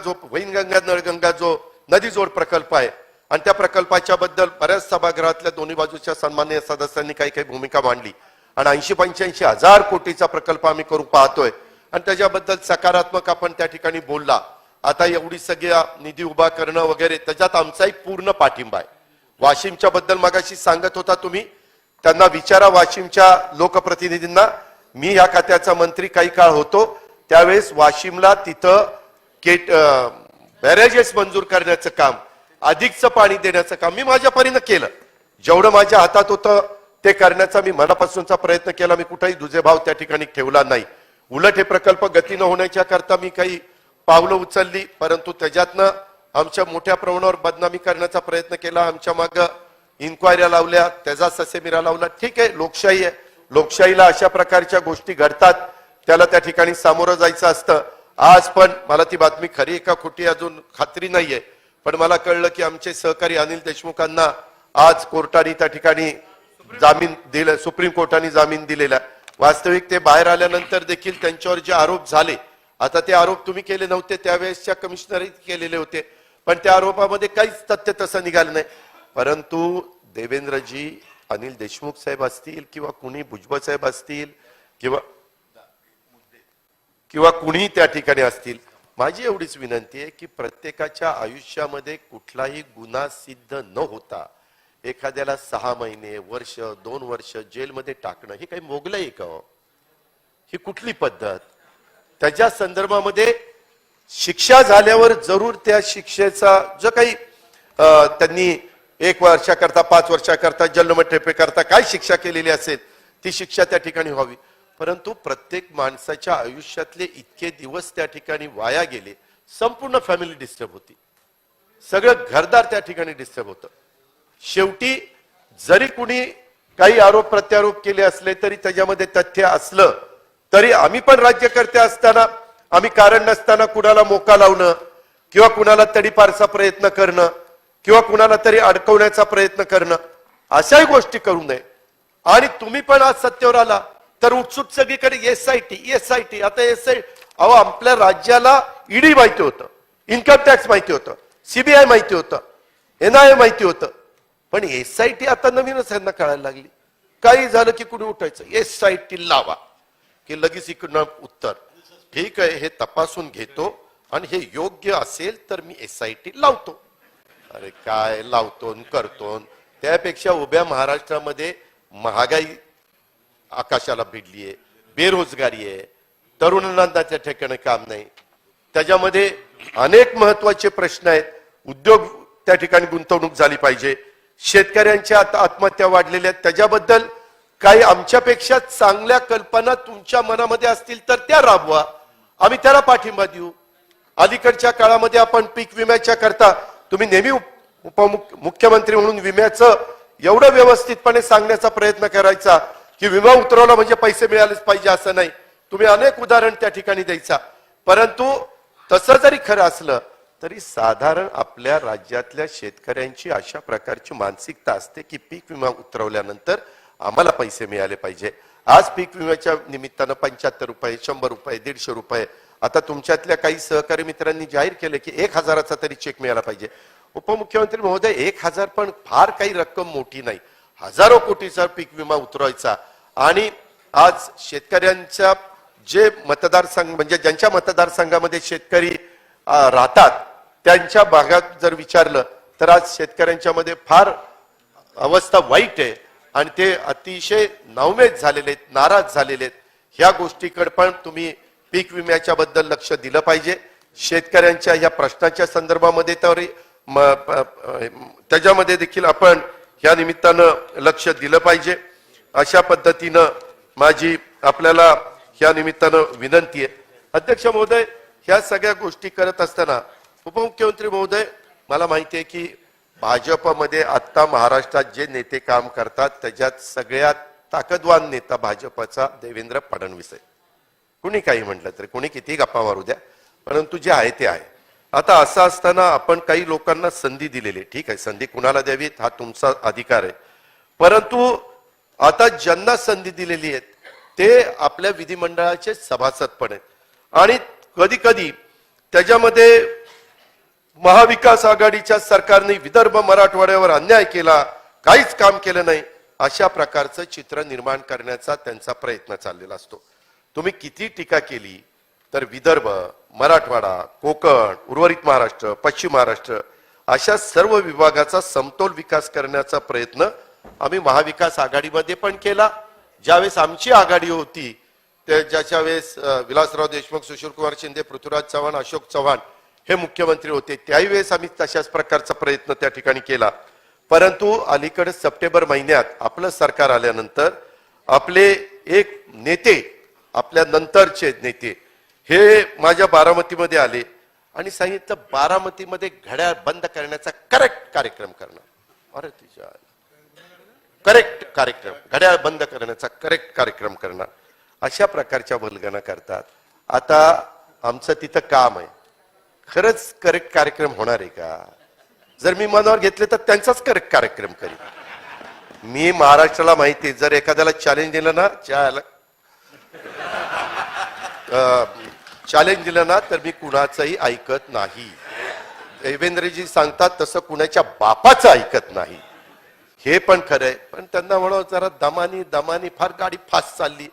A: नळगंगा जो नदी जोड प्रकल्प आहे आणि त्या प्रकल्पाच्या बद्दल बऱ्याच सभागृहातल्या दोन्ही बाजूच्या सन्माननीय सदस्यांनी काही काही भूमिका मांडली आणि 80-85 हजार कोटीचा प्रकल्प आम्ही करू पाहतोय आणि त्याच्याबद्दल सकारात्मक आपण त्या ठिकाणी बोलला. आता एवढी सगळ्या निधी उभा करणं वगैरे त्याच्यात आमचाही पूर्ण पाठिंबा आहे. वाशिमच्या बद्दल मगाशी सांगत होता तुम्ही, त्यांना विचारा वाशिमच्या लोकप्रतिनिधींना. मी ह्या खात्याचा मंत्री काही काळ होतो त्यावेळेस वाशिमला तिथं बॅरेजेस मंजूर करण्याचं काम, अधिकचं पाणी देण्याचं काम मी माझ्या परीनं केलं. जेवढं माझ्या हातात होतं ते करण्याचा मी मनापासूनचा प्रयत्न केला. मी कुठेही दुजेभाव त्या ठिकाणी ठेवला नाही. उलट हे प्रकल्प गतीनं होण्याच्या करता मी काही पावलं उचलली, परंतु त्याच्यातनं आमच्या मोठ्या प्रमाणावर बदनामी करण्याचा प्रयत्न केला. आमच्या मागं इन्क्वायऱ्या लावल्या, त्याचा ससेमिरा लावला. ठीक आहे, लोकशाही आहे, लोकशाहीला अशा प्रकारच्या गोष्टी घडतात, त्याला त्या ठिकाणी सामोरं जायचं असतं. आज पण मला ती बातमी खरी का खोटी अजून खात्री नाहीये, पण मला कळलं की आमचे सहकारी अनिल देशमुखांना आज कोर्टाने त्या ठिकाणी जामीन दिला, सुप्रीम कोर्टाने जामीन दिलेला. वास्तविक ते बाहेर आल्यानंतर देखील त्यांच्यावर जे आरोप झाले, आता ते आरोप तुम्ही केले नव्हते, त्यावेळेसच्या कमिशनरही केलेले होते, पण त्या आरोपामध्ये काहीच तथ्य तसं निघालं नाही. परंतु देवेंद्रजी, अनिल देशमुख साहेब असतील किंवा कुणी भुजबळ साहेब असतील किंवा कुणी त्या ठिकाणी असतील, माझी एवढीच विनंती आहे की प्रत्येकाच्या आयुष्यामध्ये कुठलाही गुन्हा सिद्ध न होता एखाद्याला 6 महिने, वर्ष, 2 वर्ष जेलमध्ये टाकणं हे काही मोगलंय का? ही कुठली पद्धत? त्याच्या संदर्भामध्ये शिक्षा झाल्यावर जरूर त्या शिक्षेचा जो काही त्यांनी 1 वर्षाकरता, 5 वर्षाकरता, जन्मठेपेकरता काय शिक्षा केलेली असेल ती शिक्षा त्या ठिकाणी व्हावी. परंतु प्रत्येक माणसाच्या आयुष्यातले इतके दिवस त्या ठिकाणी वाया गेले, संपूर्ण फॅमिली डिस्टर्ब होती, सगळं घरदार त्या ठिकाणी डिस्टर्ब होतं. शेवटी जरी कुणी काही आरोप प्रत्यारोप केले असले तरी त्याच्यामध्ये तथ्य असलं तरी आम्ही पण राज्यकर्ते असताना आम्ही कारण नसताना कुणाला मोका लावणं किंवा कुणाला तडीपारचा प्रयत्न करणं किंवा कुणाला तरी अडकवण्याचा प्रयत्न करणं अशाही गोष्टी करू नये. आणि तुम्ही पण आज सत्तेवर आला तर उत्सुक सगळीकडे एसआयटी आता अहो आपल्या राज्याला ईडी माहिती होतं, इन्कम टॅक्स माहिती होतं, सीबीआय माहिती होतं, एनआयए माहिती होतं, पण एसआयटी आता नवीनच यांना कळायला लागली. काही झालं की कुणी उठायचं एसआयटी लावा की लगेच इकडनं उत्तर, ठीक आहे हे तपासून घेतो आणि हे योग्य असेल तर मी एसआयटी लावतो. अरे काय लावतो करतो? त्यापेक्षा उभ्या महाराष्ट्रामध्ये महागाई आकाशाला भिडली आहे, बेरोजगारी आहे, तरुणांना त्या ठिकाणी काम नाही, त्याच्यामध्ये अनेक महत्वाचे प्रश्न आहेत. उद्योग त्या ठिकाणी गुंतवणूक झाली पाहिजे, शेतकऱ्यांच्या आत्महत्या वाढलेल्या आहेत, त्याच्याबद्दल काही आमच्यापेक्षा चांगल्या कल्पना तुमच्या मनामध्ये असतील तर त्या राबवा, आम्ही त्याला पाठिंबा देऊ. अलीकडच्या काळामध्ये आपण पीक विम्याच्या करता तुम्ही नेहमी मुख्यमंत्री म्हणून विम्याचं एवढं व्यवस्थितपणे सांगण्याचा प्रयत्न करायचा की विमा उतरवला म्हणजे पैसे मिळालेच पाहिजे असं नाही. तुम्ही अनेक उदाहरण त्या ठिकाणी द्यायचा. परंतु तसं जरी खरं असलं तरी साधारण आपल्या राज्यातल्या शेतकऱ्यांची अशा प्रकारची मानसिकता असते की पीक विमा उतरवल्यानंतर आम्हाला पैसे मिळाले पाहिजे. आज पीक विम्याच्या निमित्तानं 75 रुपये, 100 रुपये, 150 रुपये, आता तुमच्यातल्या काही सहकारी मित्रांनी जाहीर केले की 1000चा तरी चेक मिळाला पाहिजे. उपमुख्यमंत्री महोदय, 1000 पण फार काही रक्कम मोठी नाही. हजारो कोटीचा पीक विमा उतरवायचा आणि आज शेतकऱ्यांच्या जे मतदारसंघ म्हणजे ज्यांच्या मतदारसंघामध्ये शेतकरी राहतात त्यांच्या भागात जर विचारलं तर आज शेतकऱ्यांच्या मध्ये फार अवस्था वाईट आहे आणि ते अतिशय नाउमेद झालेले आहेत, नाराज झालेले आहेत. ह्या गोष्टीकडे पण तुम्ही पीक विम्याच्या बद्दल लक्ष दिलं पाहिजे. शेतकऱ्यांच्या या प्रश्नाच्या संदर्भामध्ये तर त्याच्यामध्ये देखील आपण या निमित्तानं लक्ष दिलं पाहिजे. अशा पद्धतीनं माझी आपल्याला या निमित्तानं विनंती आहे. अध्यक्ष महोदय, ह्या सगळ्या गोष्टी करत असताना उपमुख्यमंत्री महोदय, मला माहिती आहे की भाजपमध्ये आता महाराष्ट्रात जे नेते काम करतात त्याच्यात सगळ्यात ताकदवान नेता भाजपचा देवेंद्र फडणवीस आहे. कुणी काही म्हटलं तरी, कुणी किती गप्पा मारू द्या, परंतु जे आहे ते आहे. आता असं असताना आपण काही लोकांना संधी दिलेली, ठीक आहे, संधी कुणाला द्यावी हा तुमचा अधिकार आहे. परंतु आता ज्यांना संधी दिलेली आहे ते आपल्या विधिमंडळाचे सभासद पण आहेत आणि कधी कधी त्याच्यामध्ये महाविकास आघाडीच्या सरकारने विदर्भ मराठवाड्यावर अन्याय केला, काहीच काम केलं नाही, अशा प्रकारचं चित्र निर्माण करण्याचा त्यांचा प्रयत्न चाललेला असतो. तुम्ही किती टीका केली तर विदर्भ, मराठवाडा, कोकण, उर्वरित महाराष्ट्र, पश्चिम महाराष्ट्र अशा सर्व विभागाचा समतोल विकास करण्याचा प्रयत्न आम्ही महाविकास आघाडीमध्ये पण केला. ज्यावेळेस आमची आघाडी होती ज्याच्या वेळेस विलासराव देशमुख, सुशीलकुमार शिंदे, पृथ्वीराज चव्हाण, अशोक चव्हाण हे मुख्यमंत्री होते, त्याही वेळेस आम्ही तशाच प्रकारचा प्रयत्न त्या ठिकाणी केला. परंतु अलीकडे सप्टेंबर महिन्यात आपलं सरकार आल्यानंतर आपले एक नेते, आपल्या नंतरचे नेते हे माझ्या बारामतीमध्ये आले आणि सांगितलं बारामतीमध्ये घड्याळ बंद करण्याचा करेक्ट कार्यक्रम करणार. अरे तिच्या करेक्ट कार्यक्रम, घड्याळ बंद करण्याचा करेक्ट कार्यक्रम करणार, अशा प्रकारच्या वल्गना करतात. आता आमचं तिथं काम आहे, खरंच करेक्ट कार्यक्रम होणार आहे का? जर मी मनावर घेतले तर त्यांचाच करेक्ट कार्यक्रम करीन. मी महाराष्ट्राला माहिती, जर एखाद्याला चॅलेंज दिलं ना, चॅलेंज दिलं ना तर मी कुणाचंही ऐकत नाही. देवेंद्रजी सांगतात तसं कुणाच्या बापाचं ऐकत नाही, हे पण खरंय. पण त्यांना म्हणा जरा दमानी फार गाडी फास्ट चालली,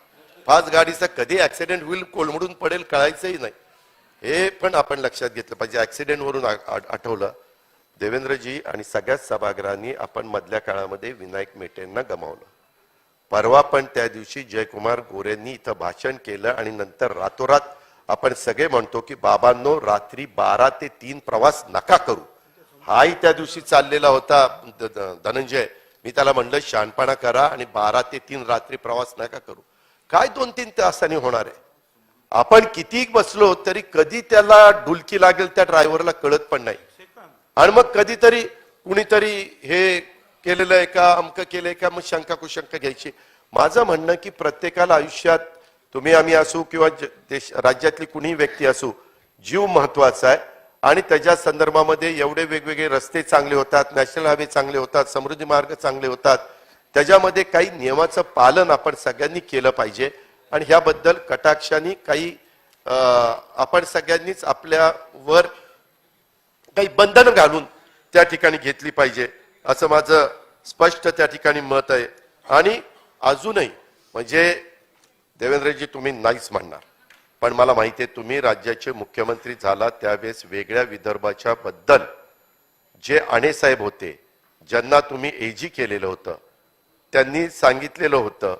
A: फास्ट गाडीचा कधी ऍक्सिडेंट होईल, कोलमडून पडेल कळायचंही नाही, हे पण आपण लक्षात घेतलं पाहिजे. ऍक्सिडेंट वरून आठवलं, देवेंद्रजी आणि सगळ्याच सभागृहांनी आपण मधल्या काळामध्ये विनायक मेटेंना गमावलं. परवा पण त्या दिवशी जयकुमार गोरेंनी इथं भाषण केलं आणि नंतर रातोरात आपण सगळे म्हणतो की बाबांनो रात्री 12 ते 3 प्रवास नका करू. हाही त्या दिवशी चाललेला होता धनंजय. मी त्याला म्हणलं शहाणपणा करा आणि 12 ते 3 रात्री प्रवास नका करू. काय 2-3 तासांनी होणार आहे? आपण किती बसलो तरी कधी त्याला डुलकी लागेल त्या ड्रायव्हरला कळत पण नाही. आणि मग कधीतरी कुणीतरी हे केलेलं आहे का, अमक केलंय का, मग शंका कुशंका घ्यायची. माझं म्हणणं की प्रत्येकाला आयुष्यात, तुम्ही आम्ही असू किंवा राज्यातली कुणीही व्यक्ती असू, जीव महत्वाचा आहे आणि त्याच्या संदर्भामध्ये एवढे वेगवेगळे रस्ते चांगले होतात, नॅशनल हायवे चांगले होतात, समृद्धी मार्ग चांगले होतात, त्याच्यामध्ये काही नियमाचं पालन आपण सगळ्यांनी केलं पाहिजे. आणि ह्याबद्दल कटाक्षाने काही आपण सगळ्यांनीच आपल्यावर काही बंधन घालून त्या ठिकाणी घेतली पाहिजे, असं माझं स्पष्ट त्या ठिकाणी मत आहे. आणि अजूनही म्हणजे देवेंद्रजी तुम्ही नाहीच म्हणणार, पण मला माहिती आहे तुम्ही राज्याचे मुख्यमंत्री झाला त्यावेळेस वेगळ्या विदर्भाच्या बद्दल जे आणेसाहेब होते, ज्यांना तुम्ही एजी केलेलं होतं, त्यांनी सांगितलेलं होतं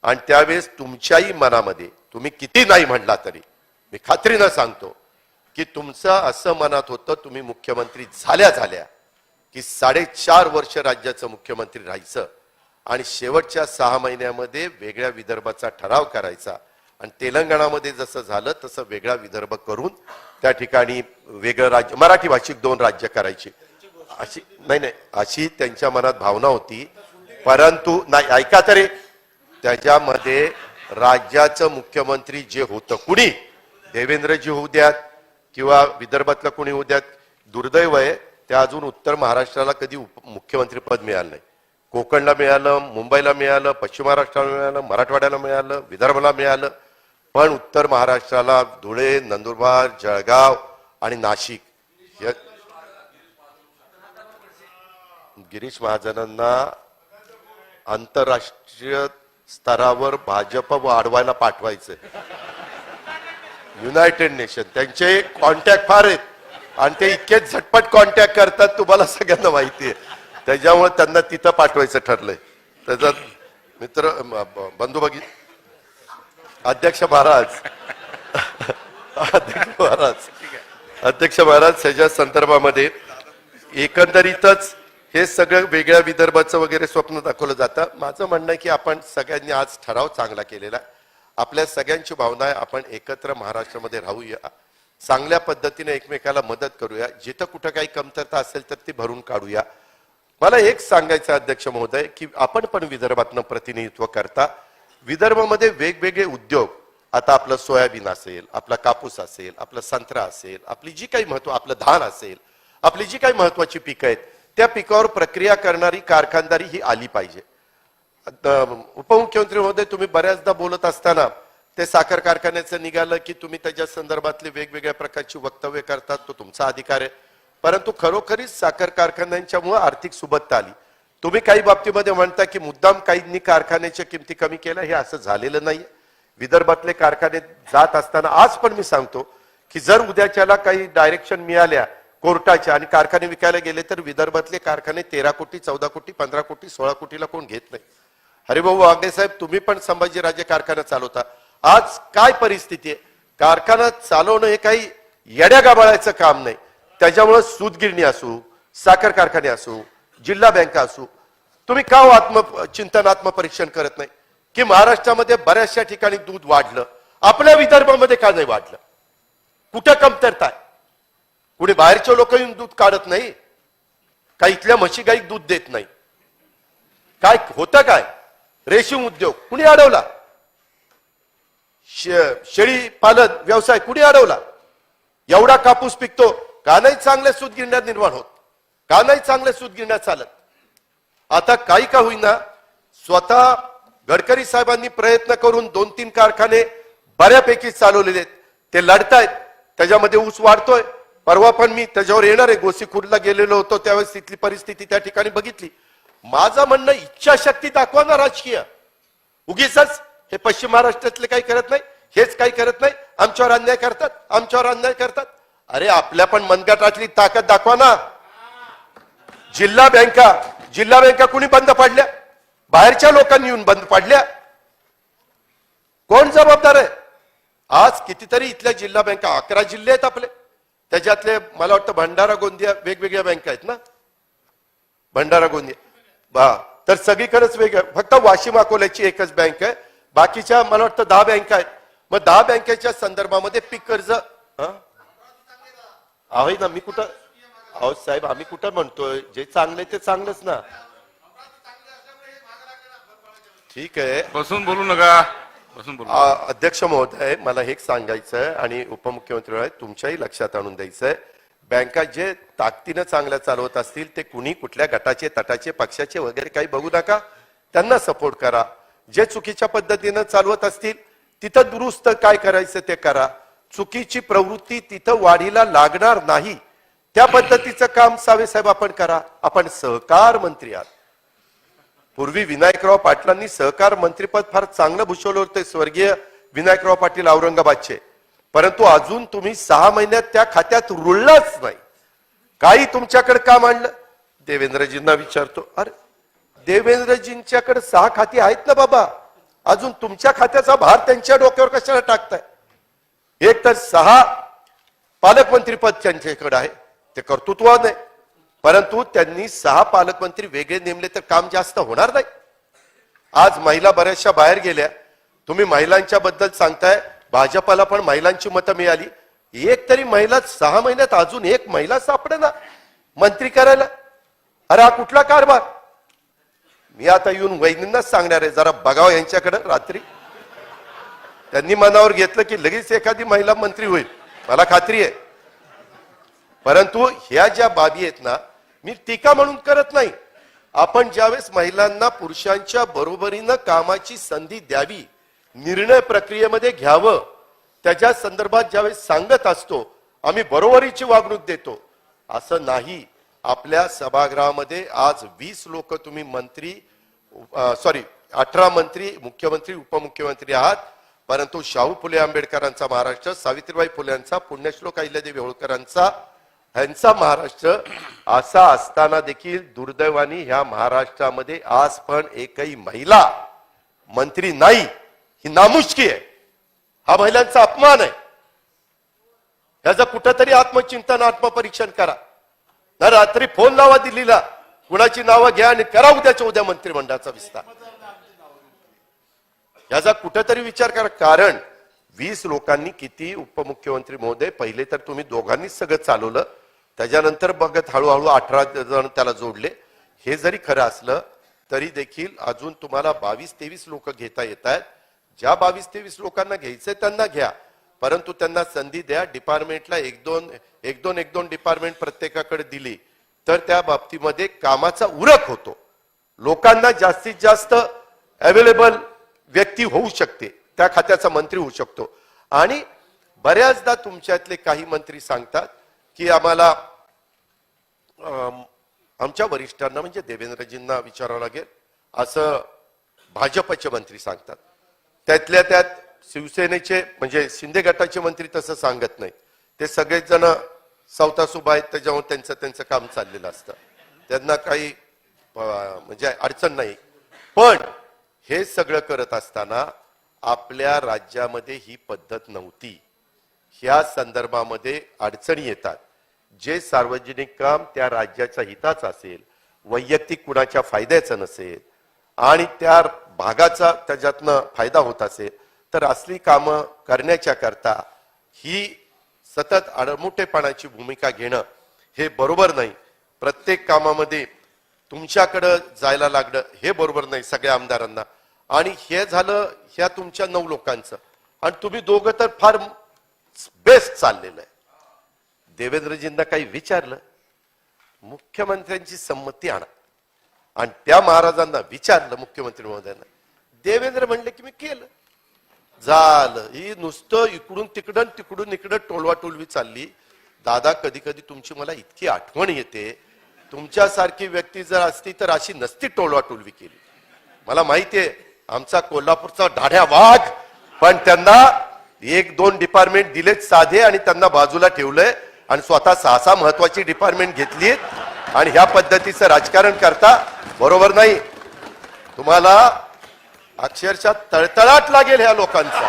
A: आणि त्यावेळेस तुमच्याही मनामध्ये, तुम्ही किती नाही म्हणला तरी मी खात्रीनं सांगतो की तुमचं असं मनात होतं, तुम्ही मुख्यमंत्री झाल्या की 4.5 वर्ष राज्याचं मुख्यमंत्री राहायचं आणि शेवटच्या 6 महिन्यामध्ये वेगळ्या विदर्भाचा ठराव करायचा आणि तेलंगणामध्ये जसं झालं तसं वेगळा विदर्भ करून त्या ठिकाणी वेगळं राज्य मराठी भाषिक 2 राज्य करायची अशी नाही अशी त्यांच्या मनात भावना होती. परंतु नाही ऐका तरी त्याच्यामध्ये राज्याचं मुख्यमंत्री जे होतं कुणी देवेंद्रजी होऊ द्यात किंवा विदर्भातलं कुणी होऊ द्यात दुर्दैव आहे त्या अजून उत्तर महाराष्ट्राला कधी मुख्यमंत्री पद मिळालं नाही. कोकणला मिळालं, मुंबईला मिळालं, पश्चिम महाराष्ट्राला मिळालं, मराठवाड्याला मिळालं, विदर्भाला मिळालं, पण उत्तर महाराष्ट्राला धुळे, नंदुरबार, जळगाव आणि नाशिक या गिरीश महाजनांना आंतरराष्ट्रीय स्तरावर भाजप वाढवायला पाठवायचं. युनायटेड नेशन त्यांचे कॉन्टॅक्ट फार आहेत आणि ते इतके झटपट कॉन्टॅक्ट करतात तुम्हाला सगळ्यांना माहिती आहे. त्याच्यामुळे त्यांना तिथं पाठवायचं ठरलंय. त्याचा मित्र बंधू अध्यक्ष महाराज अध्यक्ष महाराज ह्याच्या संदर्भामध्ये एकंदरीतच हे सगळं वेगळ्या विदर्भाचं वगैरे स्वप्न दाखवलं जातं. माझं म्हणणं आहे की आपण सगळ्यांनी आज ठराव चांगला केलेला आहे. आपल्या सगळ्यांची भावना आहे आपण एकत्र महाराष्ट्रामध्ये राहूया, चांगल्या पद्धतीने एकमेकाला मदत करूया, जिथं कुठं काही कमतरता असेल तर ती भरून काढूया. मला एक सांगायचं अध्यक्ष महोदय की आपण पण विदर्भातनं प्रतिनिधित्व करता. विदर्भामध्ये वेगवेगळे उद्योग, आता आपलं सोयाबीन असेल, आपला कापूस असेल, आपला संत्रा असेल, आपली जी काही आपलं धान असेल, आपली जी काही महत्वाची पिकं आहेत त्या पिकावर प्रक्रिया करणारी कारखानदारी ही आली पाहिजे. उपमुख्यमंत्री महोदय तुम्ही बऱ्याचदा बोलत असताना ते साखर कारखान्याचं निघालं की तुम्ही त्याच्या संदर्भातले वेगवेगळ्या प्रकारची वक्तव्य करतात, तो तुमचा अधिकार आहे. परंतु खरोखरीच साखर कारखान्यांच्यामुळे आर्थिक सुबत्ता आली. तुम्ही काही बाबतीमध्ये म्हणता की मुद्दाम काहींनी कारखान्याच्या किमती कमी केल्या, हे असं झालेलं नाही. विदर्भातले कारखाने जात असताना आज पण मी सांगतो की जर उद्याच्याला काही डायरेक्शन मिळाल्या कोर्टाच्या आणि कारखाने विकायला गेले तर विदर्भातले कारखाने 13 कोटी 14 कोटी 15 कोटी 16 कोटीला कोण घेत नाही. हरिभाऊ वागडे साहेब तुम्ही पण संभाजीराजे कारखाना चालवता. आज काय परिस्थिती आहे? कारखाना चालवणं हे काही येड्या गाबाळायचं काम नाही. त्याच्यामुळे सूतगिरणी असू, साखर कारखाने असू, जिल्हा बँका असू, तुम्ही का आत्मचिंतन आत्मपरीक्षण करत नाही की महाराष्ट्रामध्ये बऱ्याचशा ठिकाणी दूध वाढलं, आपल्या विदर्भामध्ये का नाही वाढलं? कुठं कमतरता आहे? कुणी बाहेरचे लोक येऊन दूध काढत नाही का? इथल्या म्हशी गाई दूध देत नाही? काय होतं काय? रेशीम उद्योग कुणी अडवला? शेळी पालन व्यवसाय कुणी अडवला? एवढा कापूस पिकतो का नाही चांगल्या सूतगिरण्या निर्माण होत? का नाही चांगल्या सूतगिरण्या चालत? आता काही का होईना स्वतः गडकरी साहेबांनी प्रयत्न करून 2-3 कारखाने बऱ्यापैकी चालवलेले आहेत. ते लढतायत, त्याच्यामध्ये ऊस वाढतोय. परवा पण मी त्याच्यावर येणार आहे, गोसीखुर्दला गेलेलो होतो त्यावेळेस तिथली परिस्थिती त्या ठिकाणी बघितली. माझं म्हणणं इच्छाशक्ती दाखवा ना राजकीय. उगीच हे पश्चिम महाराष्ट्रातले काही करत नाही, हेच काही करत नाही, आमच्यावर अन्याय करतात, आमच्यावर अन्याय करतात. अरे आपल्या पण मनगटातली ताकद दाखवा ना. जिल्हा बँका कुणी बंद पाडल्या? बाहेरच्या लोकांनी येऊन बंद पाडल्या. कोण जबाबदार आहे? आज कितीतरी इथल्या जिल्हा बँका 11 जिल्हे आहेत आपले, त्याच्यातले मला वाटतं भंडारा गोंदिया वेगवेगळ्या बँका आहेत ना. भंडारा गोंदिया तर सगळीकडेच वेगळं, फक्त वाशिम अकोल्याची एकच बँक आहे, बाकीच्या मला वाटतं 10 बँका आहेत. मग 10 बँकेच्या संदर्भामध्ये पीक कर्ज आहे ना. मी कुठं अहो साहेब आम्ही कुठं म्हणतोय जे चांगले ते चांगलंच ना. ठीक आहे
B: बसून बोलू नका, बसून बोलू.
A: अध्यक्ष महोदय मला हे सांगायचं आणि उपमुख्यमंत्री तुमच्याही लक्षात आणून द्यायचंय, बँका जे ताकदीनं चांगल्या चालवत असतील ते कुणी कुठल्या गटाचे तटाचे पक्षाचे वगैरे काही बघू नका, त्यांना सपोर्ट करा. जे चुकीच्या पद्धतीनं चालवत असतील तिथं दुरुस्त काय करायचं ते करा. चुकीची प्रवृत्ती तिथं वाढीला लागणार नाही त्या पद्धतीचं काम सावे साहेब आपण करा. आपण सहकार मंत्री आहात. पूर्वी विनायकराव पाटलांनी सहकार मंत्रीपद फार चांगलं भूषवलं होतं, स्वर्गीय विनायकराव पाटील औरंगाबादचे. परंतु अजून तुम्ही 6 महिन्यात त्या खात्यात रुळलाच नाही. काही तुमच्याकडे काम आणलं? देवेंद्रजींना विचारतो, अरे देवेंद्रजींच्याकडे 6 खाती आहेत ना बाबा, अजून तुमच्या खात्याचा भार त्यांच्या डोक्यावर कशाला टाकताय? एक तर 6 पालकमंत्री पद त्यांच्याकडे आहे, ते कर्तृत्व नाही. परंतु त्यांनी 6 पालकमंत्री वेगळे नेमले तर काम जास्त होणार नाही. आज महिला बऱ्याचशा बाहेर गेल्या. तुम्ही महिलांच्या बद्दल सांगताय, भाजपाला पण महिलांची मतं मिळाली. एक तरी महिला 6 महिन्यात अजून एक महिला सापडेना मंत्री करायला. अरे हा कुठला कारभार? मी आता येऊन वहिनींनाच सांगणार आहे, जरा बघावं यांच्याकडे. रात्री त्यांनी मनावर घेतलं की लगेच एखादी महिला मंत्री होईल, मला खात्री आहे. परंतु ह्या ज्या बाबी आहेत ना, मी टीका म्हणून करत नाही. आपण ज्यावेळेस महिलांना पुरुषांच्या बरोबरीनं कामाची संधी द्यावी, निर्णय प्रक्रियेमध्ये घ्यावं, त्याच्या संदर्भात ज्यावेळेस सांगत असतो, आम्ही बरोबरीची वागणूक देतो. असं नाही. आपल्या सभागृहामध्ये आज 20 लोक तुम्ही मंत्री, 18 मंत्री, मुख्यमंत्री, उपमुख्यमंत्री आहात. परंतु शाहू फुले आंबेडकरांचा महाराष्ट्र, सावित्रीबाई फुलेंचा, पुण्यश्लोक अहिल्यादेवी होळकरांचा, ह्यांचा महाराष्ट्र असा असताना देखील दुर्दैवाने ह्या महाराष्ट्रामध्ये आज पण एकही महिला मंत्री नाही. ही नामुष्की आहे. हा महिलांचा अपमान आहे. याचं कुठंतरी आत्मचिंतन, आत्मपरीक्षण करा ना. रात्री फोन लावा दिल्लीला, कुणाची नावं घ्या आणि करा उद्याच्या उद्या मंत्रिमंडळाचा विस्तार. याचा कुठेतरी विचार करा. कारण 20 लोकांनी किती, उपमुख्यमंत्री महोदय, पहिले तर तुम्ही दोघांनीच सगळं चालवलं, त्याच्यानंतर बघत हळूहळू 18 जण त्याला जोडले. हे जरी खरं असलं तरी देखील अजून तुम्हाला 22-23 लोक घेता येत आहेत. ज्या 22-23 लोकांना घ्यायचंय त्यांना घ्या, परंतु त्यांना संधी द्या. डिपार्टमेंटला एक दोन डिपार्टमेंट प्रत्येकाकडे दिली तर त्या बाबतीमध्ये कामाचा उरक होतो. लोकांना जास्तीत जास्त अवेलेबल व्यक्ती होऊ शकते, त्या खात्याचा मंत्री होऊ शकतो. आणि बऱ्याचदा तुमच्यातले काही मंत्री सांगतात की आम्हाला, आमच्या वरिष्ठांना म्हणजे देवेंद्रजींना विचारावं लागेल, असं भाजपचे मंत्री सांगतात. त्यातल्या त्यात शिवसेनेचे म्हणजे शिंदे गटाचे मंत्री तसं सांगत नाही. ते सगळेच जण सवतासुभा आहेत, त्याच्यामुळे त्यांचं काम चाललेलं असतं, त्यांना काही म्हणजे अडचण नाही. पण हे सगळं करत असताना आपल्या राज्यामध्ये ही पद्धत नव्हती. ह्या संदर्भामध्ये अडचणी येतात. जे सार्वजनिक काम त्या राज्याच्या हिताचं असेल, वैयक्तिक कुणाच्या फायद्याचं नसेल आणि त्या भागाचा त्याच्यातनं फायदा होत असेल, तर असली कामं करण्याच्या करता ही सतत आडमुठेपणाची भूमिका घेणं हे बरोबर नाही. प्रत्येक कामामध्ये तुमच्याकडं जायला लागणं हे बरोबर नाही सगळ्या आमदारांना. आणि हे झालं ह्या तुमच्या 9 लोकांचं, आणि तुम्ही दोघं तर फार बेस्ट चाललेलं आहे. देवेंद्रजींना काही विचारलं, मुख्यमंत्र्यांची संमती आणा, आणि त्या महाराजांना विचारलं मुख्यमंत्री महोदयांना, देवेंद्र म्हणले की मी केलं, झालं. ही नुसतं इकडून तिकडून टोलवा टोलवी चालली. दादा, कधी कधी तुमची मला इतकी आठवण येते, तुमच्यासारखी व्यक्ती जर असती तर अशी नसती टोलवा टोलवी केली. मला माहितीये आमचा कोल्हापूरचा ढाढ्या वाघ, पण त्यांना 1-2 डिपार्टमेंट दिलेत साधे आणि त्यांना बाजूला ठेवलंय आणि स्वतः 6 महत्वाची डिपार्टमेंट घेतली आणि ह्या पद्धतीचं राजकारण करता. बरोबर नाही. तुम्हाला अक्षरशः तळतळाट लागेल ह्या लोकांचा.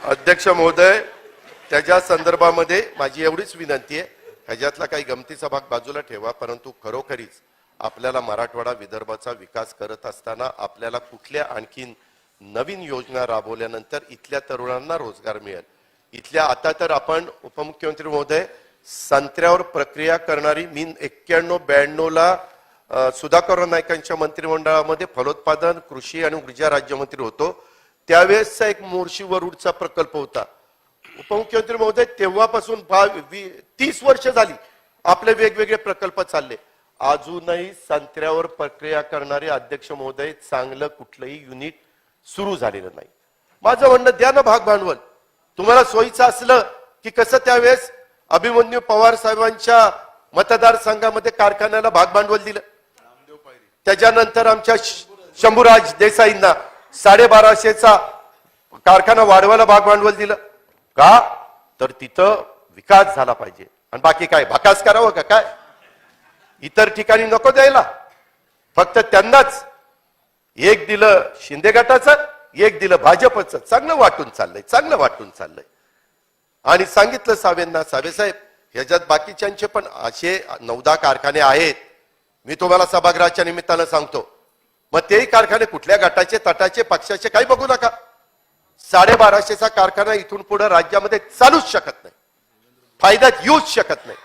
A: अध्यक्ष महोदय, त्याच्या संदर्भामध्ये माझी एवढीच विनंती आहे, ह्याच्यातला काही गमतीचा भाग बाजूला ठेवा, परंतु खरोखरीच आपल्याला मराठवाडा विदर्भाचा विकास करत असताना आपल्याला कुठल्या आणखीन नवीन योजना राबवल्यानंतर इथल्या तरुणांना रोजगार मिळेल. इथल्या आता तर आपण उपमुख्यमंत्री महोदय संत्र्यावर प्रक्रिया करणारी, मी 91-92 ला सुधाकर नाईकांच्या मंत्रिमंडळामध्ये फलोत्पादन, कृषी आणि ऊर्जा राज्यमंत्री होतो. त्यावेळेसचा एक मोर्शी वरुडचा प्रकल्प होता. उपमुख्यमंत्री महोदय, तेव्हापासून 30 वर्ष झाली आपले वेगवेगळे प्रकल्प चालले. अजूनही संत्र्यावर प्रक्रिया करणारे अध्यक्ष महोदय चांगलं कुठलंही युनिट सुरू झालेलं नाही. माझं म्हणणं, द्या ना भाग भांडवल. तुम्हाला सोयीचं असलं की कसं त्यावेळेस अभिमन्यू पवार साहेबांच्या मतदारसंघामध्ये कारखान्याला भाग भांडवल दिलं, त्याच्यानंतर आमच्या शंभूराज देसाईंना 1250चा कारखाना वाढवायला भाग भांडवल दिलं. का तर तिथं विकास झाला पाहिजे. आणि बाकी काय भाकास करावं का काय? इतर ठिकाणी नको द्यायला. फक्त त्यांनाच एक दिलं शिंदे गटाचं, एक दिलं भाजपचं. चांगलं वाटून चाललंय. आणि सांगितलं साहेबांना, साहेब ह्याच्यात बाकीच्यांचे पण असे 9-10 कारखाने आहेत मी तुम्हाला सभागृहाच्या निमित्तानं सांगतो. मग तेही कारखाने कुठल्या गटाचे, तटाचे, पक्षाचे काही बघू नका. 1250चा कारखाना इथून पुढे राज्यामध्ये चालूच शकत नाही, फायद्यात येऊच शकत नाही.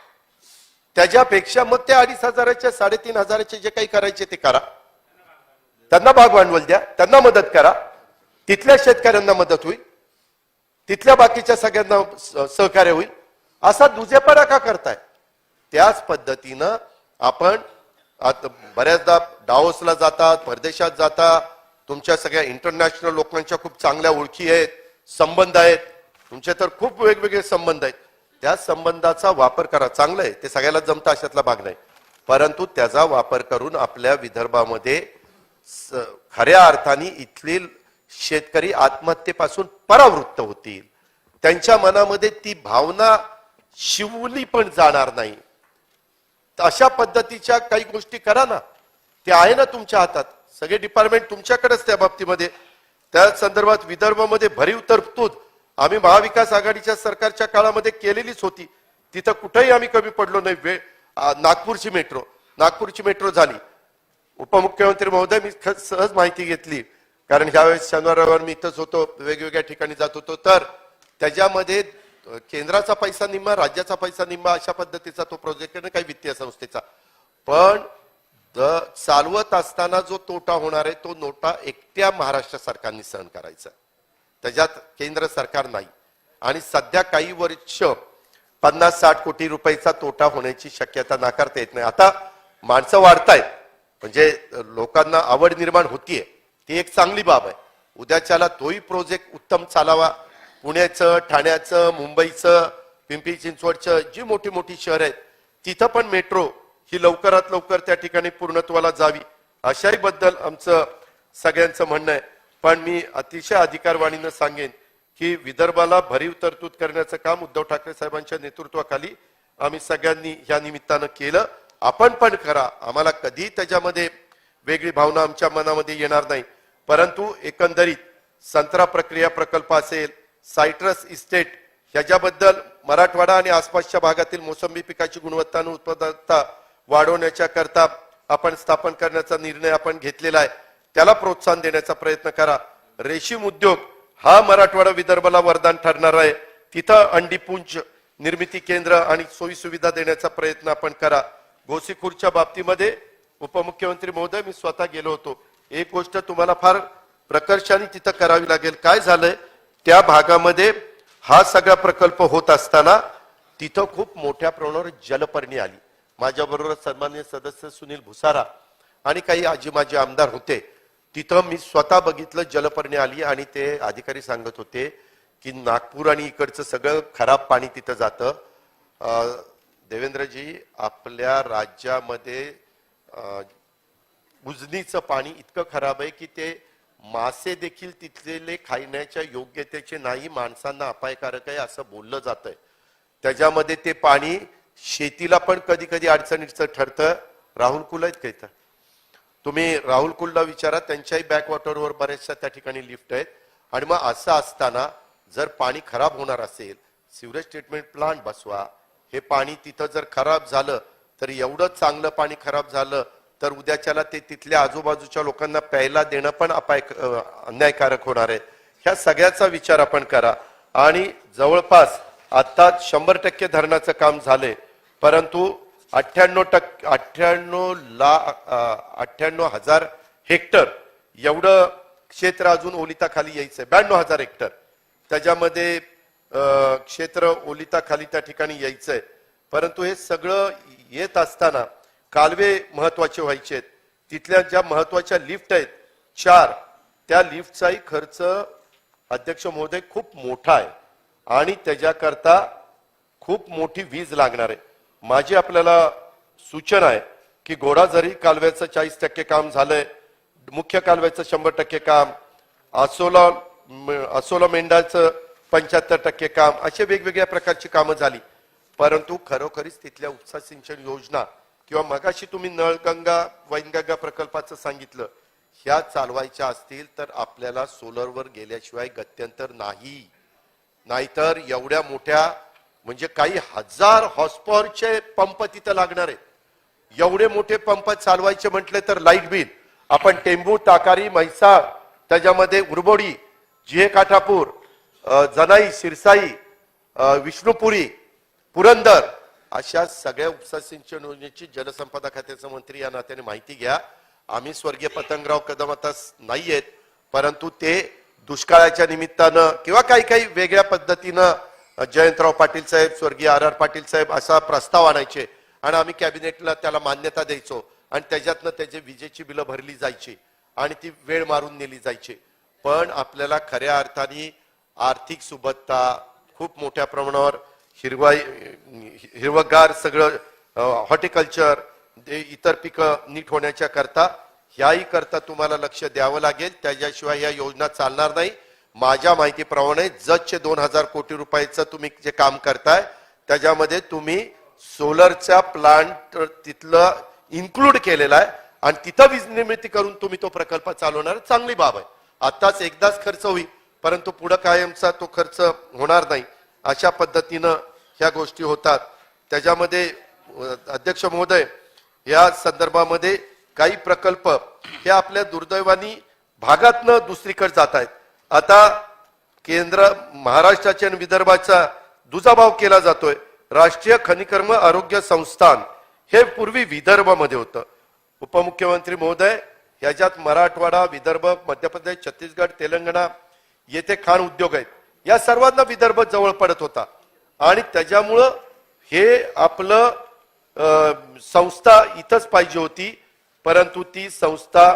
A: त्याच्यापेक्षा मग ते 2500च्या 3500चे जे काही करायचे ते करा. त्यांना भाग भांडवल द्या, त्यांना मदत करा. तिथल्या शेतकऱ्यांना मदत होईल, तिथल्या बाकीच्या सगळ्यांना सहकार्य होईल. असा दुजेपणा का करताय? त्याच पद्धतीनं आपण आता बऱ्याचदा डाओसला जातात, परदेशात जाता, तुमच्या सगळ्या इंटरनॅशनल लोकांच्या खूप चांगल्या ओळखी आहेत, संबंध आहेत, तुमचे तर खूप वेगवेगळे संबंध आहेत. त्या संबंधाचा वापर करा. चांगलं आहे, ते सगळ्याला जमतं अशातला भाग नाही. परंतु त्याचा वापर करून आपल्या विदर्भामध्ये खऱ्या अर्थाने इथले शेतकरी आत्महत्येपासून परावृत्त होतील. त्यांच्या मनामध्ये ती भावना शिवली पण जाणार नाही. अशा पद्धतीच्या काही गोष्टी करा ना. ते आहे ना तुमच्या हातात, सगळे डिपार्टमेंट तुमच्याकडेच त्या बाबतीमध्ये. त्या संदर्भात विदर्भामध्ये भरीव तरतूद आम्ही महाविकास आघाडीच्या सरकारच्या काळामध्ये केलेलीच होती. तिथं कुठेही आम्ही कमी पडलो नाही. नागपूरची मेट्रो झाली. उपमुख्यमंत्री महोदय, मी सहज माहिती घेतली, कारण ह्यावेळेस शनिवार रविवार मी इथंच होतो, वेगवेगळ्या ठिकाणी जात होतो. तर त्याच्यामध्ये केंद्राचा पैसा निम्मा, राज्याचा पैसा निम्मा, अशा पद्धतीचा तो प्रोजेक्ट आहे, काही वित्तीय संस्थेचा. पण चालवत असताना जो तोटा होणार आहे तो नोटा एकट्या महाराष्ट्र सरकारने सहन करायचा. त्याच्यात केंद्र सरकार नाही. आणि सध्या काही वर्ष 50-60 कोटी रुपयाचा तोटा होण्याची शक्यता नाकारता येत नाही. आता माणसं वाढतायत, म्हणजे लोकांना आवड निर्माण होतीये, ती एक चांगली बाब आहे. उद्याच्याला तोही प्रोजेक्ट उत्तम चालावा. पुण्याचं, ठाण्याचं, मुंबईचं, पिंपरी चिंचवडचं जी मोठी मोठी शहर आहेत तिथं पण मेट्रो ही लवकरात लवकर त्या ठिकाणी पूर्णत्वाला जावी, अशाही बद्दल आमचं सगळ्यांचं म्हणणं आहे. पण मी अतिशय अधिकारवाणीनं सांगेन की विदर्भाला भरीव तरतूद करण्याचं काम उद्धव ठाकरे साहेबांच्या नेतृत्वाखाली आम्ही सगळ्यांनी ह्या निमित्तानं केलं. आपण पण करा, आम्हाला कधी त्याच्यामध्ये वेगळी भावना आमच्या मनामध्ये येणार नाही. परंतु एकंदरीत संत्रा प्रक्रिया प्रकल्प असेल, सायट्रस इस्टेट, ह्याच्याबद्दल मराठवाडा आणि आसपासच्या भागातील मोसंबी पिकाची गुणवत्ता आणि उत्पादकता वाढवण्याच्या करता आपण स्थापन करण्याचा निर्णय आपण घेतलेला आहे. त्याला प्रोत्साहन देण्याचा प्रयत्न करा. रेशीम उद्योग हा मराठवाडा विदर्भाला वरदान ठरणार आहे. तिथं अंडीपुंज निर्मिती केंद्र आणि सोयी सुविधा देण्याचा प्रयत्न आपण करा. गोसीखुर्दच्या बाबतीमध्ये उपमुख्यमंत्री महोदय, मी स्वतः गेलो होतो. एक गोष्ट तुम्हाला फार प्रकर्षाने तिथं करावी लागेल. काय झालंय, त्या भागामध्ये हा सगळा प्रकल्प होत असताना तिथं खूप मोठ्या प्रमाणावर जलपर्णी आली. माझ्याबरोबर सन्माननीय सदस्य सुनील भुसारा आणि काही आजी माजी आमदार होते. तिथं मी स्वतः बघितलं, जलपर्णी आली आणि ते अधिकारी सांगत होते की नागपूर आणि इकडचं सगळं खराब पाणी तिथं जातं. देवेंद्रजी, आपल्या राज्यामध्ये उजनीचं पाणी इतकं खराब आहे की ते मासे देखील तिथले खाण्याच्या योग्यतेचे नाही, माणसांना अपायकारक आहे असं बोललं जातंय. त्याच्यामध्ये ते पाणी शेतीला पण कधी कधी अडचणीचं ठरतं. राहुल कुल आहेत का इथं? तुम्ही राहुल कुलला विचारा, त्यांच्याही बॅकवॉटरवर बऱ्याचशा त्या ठिकाणी लिफ्ट आहेत. आणि मग असं असताना जर पाणी खराब होणार असेल, सिवरेज ट्रीटमेंट प्लांट बसवा. हे पाणी तिथं जर खराब झालं तर एवढं चांगलं पाणी खराब झालं तर उद्याच्याला ते तिथल्या आजूबाजूच्या लोकांना प्यायला देणं पण अन्यायकारक होणार आहे. ह्या सगळ्याचा विचार आपण करा. आणि जवळपास आता 100% धरणाचं काम झालंय, परंतु 98,000 हेक्टर एवढं क्षेत्र अजून ओलिताखाली यायचंय. 92,000 हेक्टर त्याच्यामध्ये क्षेत्र ओलिताखाली त्या ठिकाणी यायचंय. परंतु हे सगळं येत असताना कालवे महत्वाचे व्हायचे आहेत. तिथल्या ज्या महत्वाच्या लिफ्ट आहेत 4, त्या लिफ्टचाही खर्च अध्यक्ष महोदय खूप मोठा आहे आणि त्याच्याकरता खूप मोठी वीज लागणार आहे. माझी आपल्याला सूचना आहे की घोडाझरी कालव्याचं 40% काम झालंय, मुख्य कालव्याचं 100% काम, असोला मेंढाचं 75% काम, असे वेगवेगळ्या प्रकारची कामं झाली. परंतु खरोखरीच तिथल्या उपसा सिंचन योजना किंवा मगाशी तुम्ही नळगंगा वैनगंगा प्रकल्पाचं सांगितलं, ह्या चालवायच्या असतील तर आपल्याला सोलरवर गेल्याशिवाय गत्यंतर नाही. नाहीतर एवढ्या मोठ्या म्हणजे काही हजार हॉर्सपॉवरचे पंप तिथं लागणार आहेत. एवढे मोठे पंप चालवायचे म्हटले तर लाईट बिल आपण टेंबू, ताकारी, म्हैसाळ, त्याच्यामध्ये उरबोडी, जिहे काठापूर, जनाई, सिरसाई, विष्णुपुरी, पुरंदर अशा सगळ्या उपसा सिंचन योजनेची जलसंपदा खात्याचा मंत्री या नात्याने माहिती घ्या. आम्ही स्वर्गीय पतंगराव कदम आता नाहीयेत, परंतु ते दुष्काळाच्या निमित्तानं किंवा काही काही वेगळ्या पद्धतीनं जयंतराव पाटील साहेब, स्वर्गीय आर पाटील साहेब असा प्रस्ताव आणायचे आणि आम्ही कॅबिनेटला त्याला मान्यता द्यायचो आणि त्याच्यातनं त्याची विजेची बिलं भरली जायची आणि ती वेळ मारून नेली जायची. पण आपल्याला खऱ्या अर्थाने आर्थिक सुबत्ता, खूप मोठ्या प्रमाणावर हिरवगार सगळं हॉर्टिकल्चर, इतर पिकं नीट होण्याच्या करता ह्याही करता तुम्हाला लक्ष द्यावं लागेल. त्याच्याशिवाय या योजना चालणार नाही. माझ्या माहितीप्रमाणे जतचे 2000 कोटी रुपयाचं तुम्ही जे काम करताय त्याच्यामध्ये तुम्ही सोलरचा प्लांट तिथलं इन्क्लूड केलेला आहे आणि तिथं वीज निर्मिती करून तुम्ही तो प्रकल्प चालवणार. चांगली बाब आहे. आताच एकदाच खर्च होईल, परंतु पुढे कायमचा तो खर्च होणार नाही. अशा पद्धतीनं ह्या गोष्टी होतात. त्याच्यामध्ये अध्यक्ष महोदय, या संदर्भामध्ये काही प्रकल्प हे आपल्या दुर्दैवानी भागातनं दुसरीकडे जात आहेत. आता केंद्र, महाराष्ट्राच्या आणि विदर्भाचा दुजाभाव केला जातोय. राष्ट्रीय खनिकर्म आरोग्य संस्थान हे पूर्वी विदर्भामध्ये होतं. उपमुख्यमंत्री महोदय, याच्यात मराठवाडा, विदर्भ, मध्य प्रदेश, छत्तीसगड, तेलंगणा येथे खाण उद्योग आहेत. या सर्वांना विदर्भ जवळ पडत होता आणि त्याच्यामुळं हे आपलं संस्था इथंच पाहिजे होती, परंतु ती संस्था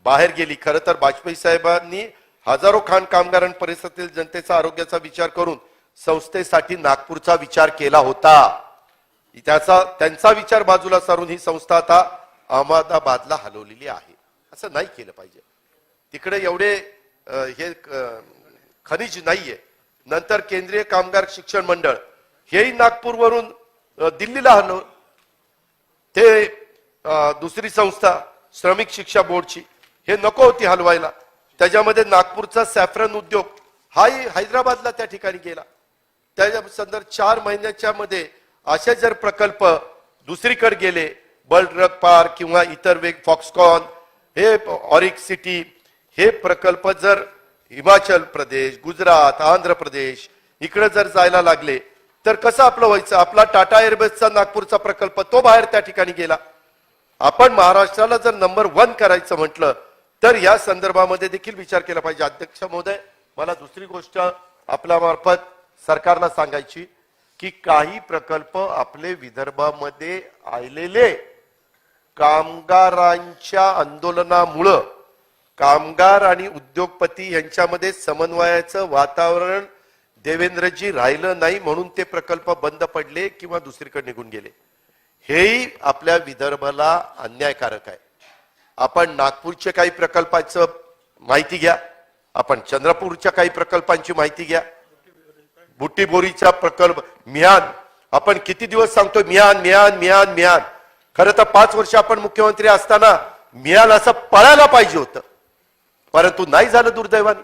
A: बाहेर गेली. खरं तर वाजपेयी साहेबांनी हजारो खाण कामगारां परिसरातील जनतेचा आरोग्याचा विचार करून संस्थेसाठी नागपूरचा विचार केला होता. त्यांचा विचार बाजूला सारून ही संस्था आता अहमदाबादला हलवलेली आहे. असं नाही केलं पाहिजे. तिकडे एवढे हे खनिज नाहीये. नंतर केंद्रीय कामगार शिक्षण मंडळ हेही नागपूरवरून दिल्लीला हलव. ते दुसरी संस्था श्रमिक शिक्षा बोर्डची हे नको होती हलवायला. त्याच्यामध्ये नागपूरचा सॅफ्रन उद्योग हाही हैदराबादला त्या ठिकाणी गेला. त्याच्या संदर्भात 4 महिन्याच्या मध्ये असे जर प्रकल्प दुसरीकडे गेले, बल्क ड्रग पार्क किंवा इतर वेग, फॉक्सकॉन, हे ऑरिक सिटी, हे प्रकल्प जर हिमाचल प्रदेश, गुजरात, आंध्र प्रदेश इकडे जर जायला लागले तर कसं आपलं व्हायचं. आपला टाटा एअरबेसचा नागपूरचा प्रकल्प तो बाहेर त्या ठिकाणी गेला. आपण महाराष्ट्राला जर नंबर 1 करायचं म्हटलं तर या संदर्भामध्ये देखील विचार केला पाहिजे. अध्यक्ष महोदय, मला दुसरी गोष्ट आपल्या मार्फत सरकारला सांगायची की काही प्रकल्प आपले विदर्भामध्ये आलेले कामगारांच्या आंदोलनामुळं, कामगार आणि उद्योगपती यांच्यामध्ये समन्वयाचं वातावरण देवेंद्रजी राहिलं नाही म्हणून ते प्रकल्प बंद पडले किंवा दुसरीकडे निघून गेले. हेही आपल्या विदर्भाला अन्यायकारक आहे. आपण नागपूरच्या काही प्रकल्पाचं माहिती घ्या, आपण चंद्रपूरच्या काही प्रकल्पांची माहिती घ्या. बुट्टीबोरीचा प्रकल्प, मिहान, आपण किती दिवस सांगतोय मिहान मिहान मिहान मिहान. खरं तर 5 वर्ष आपण मुख्यमंत्री असताना मिहान असं पळायला पाहिजे होतं, परंतु नाही झालं दुर्दैवाने.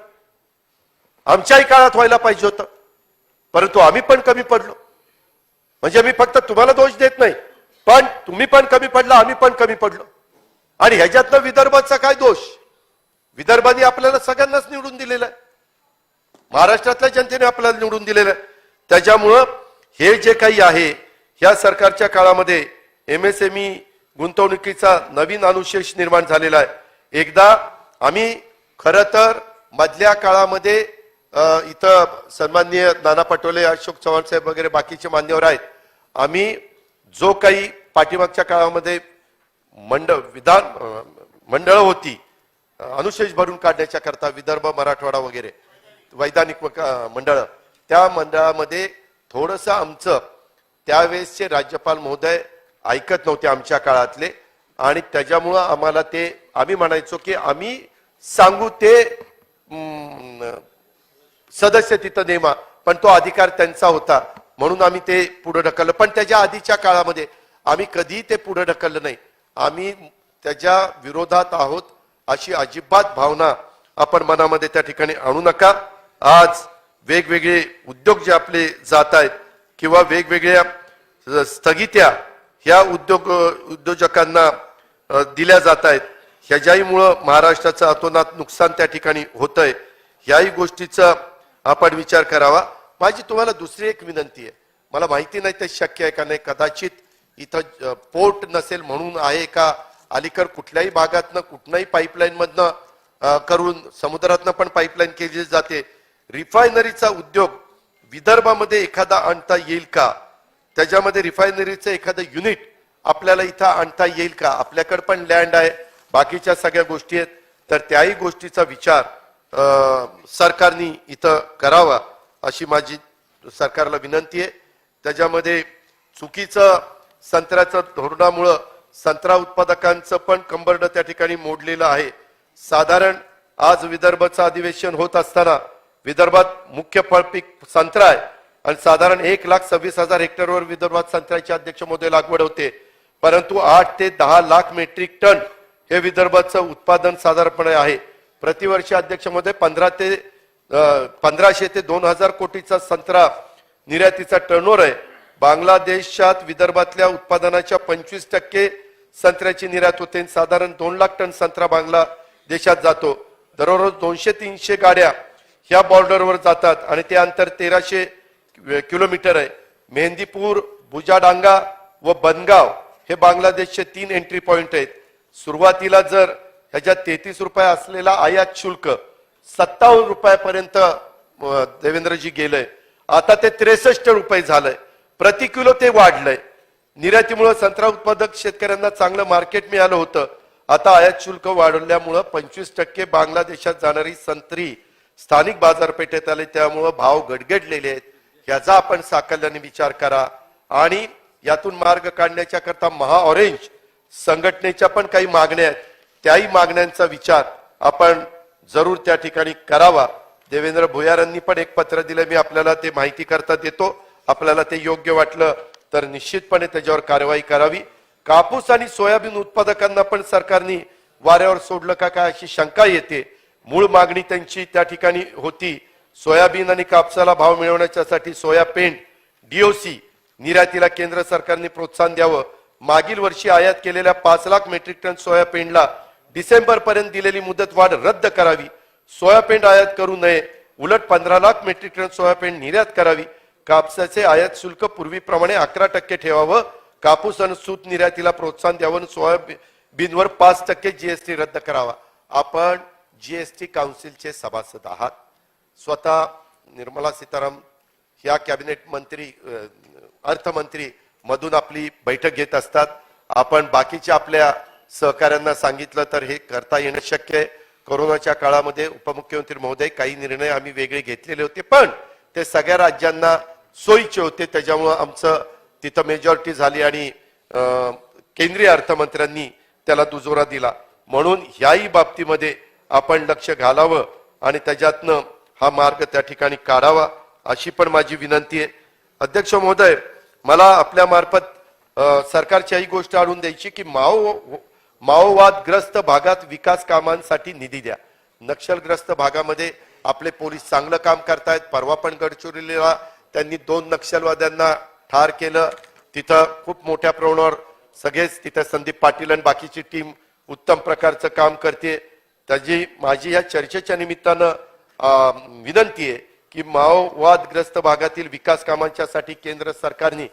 A: आमच्याही काळात व्हायला पाहिजे होतं, परंतु आम्ही पण कमी पडलो. म्हणजे मी फक्त तुम्हाला दोष देत नाही, पण तुम्ही पण कमी पडला, आम्ही पण कमी पडलो. आणि ह्याच्यातनं विदर्भाचा काय दोष. विदर्भाने आपल्याला सगळ्यांनाच निवडून दिलेलं आहे. महाराष्ट्रातल्या जनतेने आपल्याला निवडून दिलेलं आहे. त्याच्यामुळं हे जे काही आहे ह्या सरकारच्या काळामध्ये MSME गुंतवणुकीचा नवीन अनुशेष निर्माण झालेला आहे. एकदा आम्ही खरं तर मधल्या काळामध्ये इथं सन्माननीय नाना पटोले, अशोक चव्हाण साहेब वगैरे बाकीचे मान्यवर आहेत. आम्ही जो काही पाठीमागच्या काळामध्ये मंडळ होती अनुशेष भरून काढण्याच्या करता, विदर्भ, मराठवाडा वगैरे वैधानिक मंडळ, त्या मंडळामध्ये थोडस आमचं त्यावेळेसचे राज्यपाल महोदय ऐकत नव्हते आमच्या काळातले, आणि त्याच्यामुळं आम्हाला ते, आम्ही म्हणायचो की आम्ही सांगू ते सदस्य तिथं नेमा, पण तो अधिकार त्यांचा होता म्हणून आम्ही ते पुढे ढकललं. पण त्याच्या आधीच्या काळामध्ये आम्ही कधी ते पुढे ढकललं नाही. आम्ही त्याच्या विरोधात आहोत अशी अजिबात भावना आपण मनामध्ये त्या ठिकाणी आणू नका. आज वेगवेगळे उद्योग जे आपले जात आहेत किंवा वेगवेगळ्या स्थगित्या ह्या उद्योजकांना दिल्या जात आहेत, ह्याच्याहीमुळं महाराष्ट्राचं अतोनात नुकसान त्या ठिकाणी होतंय. ह्याही गोष्टीचा आपण विचार करावा. माझी तुम्हाला दुसरी एक विनंती आहे, मला माहिती नाही ते शक्य आहे का नाही, कदाचित इथं पोर्ट नसेल म्हणून आहे का, अलीकड कुठल्याही भागातनं कुठल्याही पाईपलाईन मधनं करून समुद्रातनं पण पाईपलाईन केली जाते. रिफायनरीचा उद्योग विदर्भामध्ये एखादा आणता येईल का, त्याच्यामध्ये रिफायनरीचं एखादं युनिट आपल्याला इथं आणता येईल का. आपल्याकडे पण लँड आहे, बाकीच्या सगळ्या गोष्टी आहेत, तर त्याही गोष्टीचा विचार सरकारने इथं करावा अशी माझी सरकारला विनंती आहे. त्याच्यामध्ये चुकीचं संत्र्याचं धोरणामुळं संत्रा उत्पादकांचं पण कंबरड त्या ठिकाणी मोडलेलं आहे. साधारण आज विदर्भाचं अधिवेशन होत असताना विदर्भात मुख्य फळपीक संत्रा आहे आणि साधारण 1,26,000 हेक्टरवर विदर्भात संत्र्याचे अध्यक्ष महोदय लागवड होते, परंतु 8 ते 10 लाख मेट्रिक टन हे विदर्भाचं उत्पादन साधारणपणे आहे. प्रतिवर्षी अध्यक्ष महोदय 1500 ते 2000 कोटीचा संत्रा निर्यातीचा टर्नओव्हर आहे. बांगलादेशात विदर्भातल्या उत्पादनाच्या 25% संत्र्याची निर्यात होते. साधारण 2 लाख टन संत्रा बांगलादेशात जातो. दररोज 200-300 गाड्या ह्या बॉर्डरवर जातात आणि ते अंतर 1300 किलोमीटर आहे. मेहंदीपूर, बुजाडांगा व बनगाव हे बांगलादेशचे 3 एंट्री पॉइंट आहेत. सुरुवातीला जर ह्याच्यात 33 रुपये असलेला आयात शुल्क 57 रुपयापर्यंत देवेंद्रजी गेलंय, आता ते 63 रुपये झालंय. प्रति किलो ते वाढलंय. निर्यातीमुळे संत्रा उत्पादक शेतकऱ्यांना चांगलं मार्केट मिळालं होतं. आता आयात शुल्क वाढवल्यामुळं 25% बांगलादेशात जाणारी संत्री स्थानिक बाजारपेठेत आले, त्यामुळं भाव गडगडलेले आहेत. ह्याचा आपण साकल्याने विचार करा आणि यातून मार्ग काढण्याच्या करता महाऑरेंज संघटनेच्या पण काही मागण्या आहेत, त्याही मागण्यांचा विचार आपण जरूर त्या ठिकाणी करावा. देवेंद्र भुयारांनी पण एक पत्र दिलं, मी आपल्याला ते माहिती करता देतो. आपल्याला ते योग्य वाटलं तर निश्चितपणे त्याच्यावर कारवाई करावी. कापूस आणि सोयाबीन उत्पादकांना पण सरकारने वाऱ्यावर सोडलं का काय अशी शंका येते. मूळ मागणी त्यांची त्या ठिकाणी होती सोयाबीन आणि कापसाला भाव मिळवण्यासाठी सोया पेंट डीओसी निर्यातीला केंद्र सरकारने प्रोत्साहन द्यावं. मागील वर्षी आयात केलेल्या 5 लाख मेट्रिक टन सोया पेंडला डिसेंबर पर्यंत दिलेली मुदत वाढ रद्द करावी. सोया पेंड आयात करू नये, उलट 15 लाख मेट्रिक टन सोया पेंड निर्यात करावी. कापसाचे आयात शुल्क पूर्वीप्रमाणे 11% ठेवावं. कापूस आणि सूत निर्यातीला प्रोत्साहन द्यावं. सोयाबीनवर 5% जीएसटी रद्द करावा. आपण जीएसटी काउन्सिलचे सभासद आहात. स्वतः निर्मला सीताराम ह्या कॅबिनेट मंत्री अर्थमंत्री मधून आपली बैठक घेत असतात. आपण बाकीच्या आपल्या सहकाऱ्यांना सांगितलं तर हे करता येणं शक्य आहे. कोरोनाच्या काळामध्ये उपमुख्यमंत्री महोदय काही निर्णय आम्ही वेगळे घेतलेले होते, पण ते सगळ्या राज्यांना सोयीचे होते, त्याच्यामुळं आमचं तिथं मेजॉरिटी झाली आणि केंद्रीय अर्थमंत्र्यांनी त्याला दुजोरा दिला. म्हणून ह्याही बाबतीमध्ये आपण लक्ष घालावं आणि त्याच्यातनं हा मार्ग त्या ठिकाणी काढावा अशी पण माझी विनंती आहे. अध्यक्ष महोदय, मला आपल्या मार्फत सरकारची ही गोष्ट आणून द्यायची की माओवादग्रस्त भागात विकास कामांसाठी निधी द्या. नक्षलग्रस्त भागामध्ये आपले पोलीस चांगलं काम करतायत. परवा पण गडचिरोलीला त्यांनी 2 नक्षलवाद्यांना ठार केलं. तिथं खूप मोठ्या प्रमाणावर सगळेच तिथं संदीप पाटील आणि बाकीची टीम उत्तम प्रकारचं काम करते. त्याची माझी या चर्चेच्या निमित्तानं विनंती आहे की माओवादग्रस्त भागातील विकास कामांच्यासाठी केंद्र सरकारने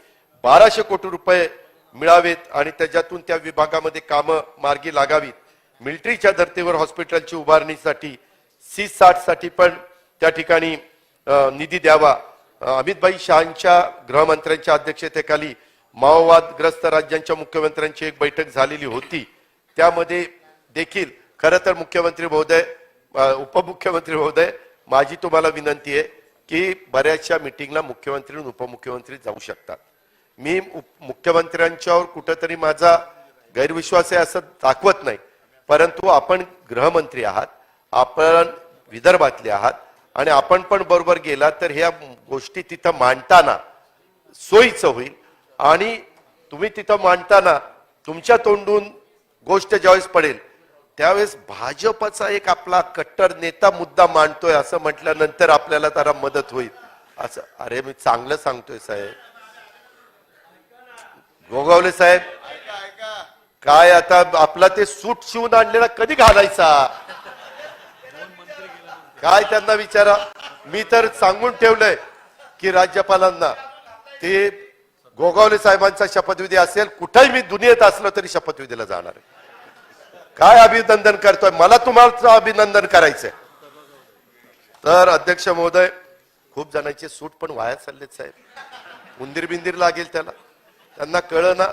A: 1200 कोटी रुपये मिळावेत आणि त्याच्यातून त्या विभागामध्ये कामं मार्गी लागावीत. मिलिटरीच्या धर्तीवर हॉस्पिटलची उभारणीसाठी C60 साठी पण त्या ठिकाणी निधी द्यावा. अमित शहांच्या गृहमंत्र्यांच्या अध्यक्षतेखाली माओवादग्रस्त राज्यांच्या मुख्यमंत्र्यांची एक बैठक झालेली होती. त्यामध्ये देखील खरं तर मुख्यमंत्री महोदय, उपमुख्यमंत्री महोदय, माझी तुम्हाला विनंती आहे की बऱ्याचशा मीटिंगला मुख्यमंत्री आणि उपमुख्यमंत्री जाऊ शकतात. मी मुख्यमंत्र्यांच्यावर कुठेतरी माझा गैरविश्वास आहे असं दाखवत नाही, परंतु आपण गृहमंत्री आहात, आपण विदर्भातले आहात आणि आपण पण बरोबर गेला तर ह्या गोष्टी तिथं मांडताना सोयीचं होईल. आणि तुम्ही तिथं मांडताना तुमच्या तोंडून गोष्ट ज्यावेळेस पडेल त्यावेळेस भाजपचा एक आपला कट्टर नेता मुद्दा मांडतोय असं म्हटल्यानंतर आपल्याला त्याला मदत होईल असं. अरे मी चांगलं सांगतोय साहेब, गोगावले साहेब, काय आता आपला ते सूट शिवून आणलेला कधी घालायचा? काय त्यांना विचारा. मी तर सांगून ठेवलंय की राज्यपालांना ते गोगावले साहेबांचा शपथविधी असेल, कुठेही मी दुनियेत असलो तरी शपथविधीला जाणार आहे. काय अभिनंदन करतोय? मला तुम्हाला अभिनंदन करायचंय. तर अध्यक्ष महोदय, खूप जणांचे सूट पण वाया चाललेत साहेब. उंदीर बिंदीर लागेल त्याला, त्यांना कळ ना.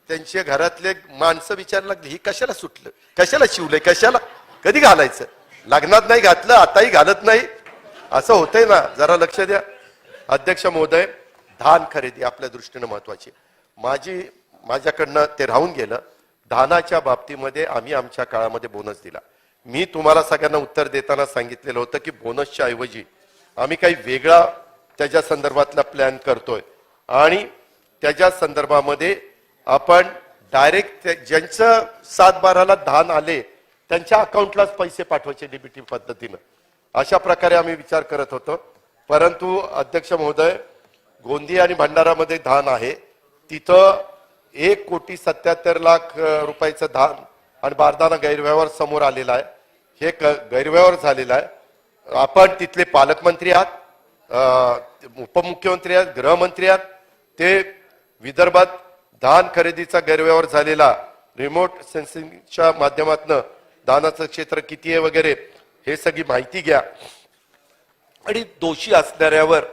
A: त्यांच्या घरातले माणसं विचारायला लागली, ही कशाला सुटलं, कशाला शिवलंय, कशाला, कधी घालायचं? लग्नात नाही घातलं, आताही घालत नाही, असं होतंय ना. जरा लक्ष द्या. अध्यक्ष महोदय, धान खरेदी आपल्या दृष्टीने महत्वाची. माझ्याकडनं ते राहून गेलं. धानाच्या बाबतीमध्ये आम्ही आमच्या काळामध्ये बोनस दिला. मी तुम्हाला सगळ्यांना उत्तर देताना सांगितलेलं होतं की बोनसच्या ऐवजी आम्ही काही वेगळा त्याच्या संदर्भातला प्लॅन करतोय आणि त्याच्या संदर्भामध्ये आपण डायरेक्ट ज्यांचं 7/12ला धान आले त्यांच्या अकाउंटलाच पैसे पाठवायचे डीबीटी पद्धतीनं. अशा प्रकारे आम्ही विचार करत होतो. परंतु अध्यक्ष महोदय, गोंदिया आणि भंडारामध्ये धान आहे, तिथं 1,77,00,000 रुपयाचं धान आणि बारदाना गैरव्यवहार समोर आलेला आहे. हे गैरव्यवहार झालेला आहे. आपण तिथले पालकमंत्री आहात, उपमुख्यमंत्री आहेत, गृहमंत्री आहात. ते विदर्भात धान खरेदीचा गैरव्यवहार झालेला रिमोट सेन्सिंगच्या माध्यमातून धानाचं क्षेत्र किती आहे वगैरे हे सगळी माहिती घ्या आणि दोषी असणाऱ्यावर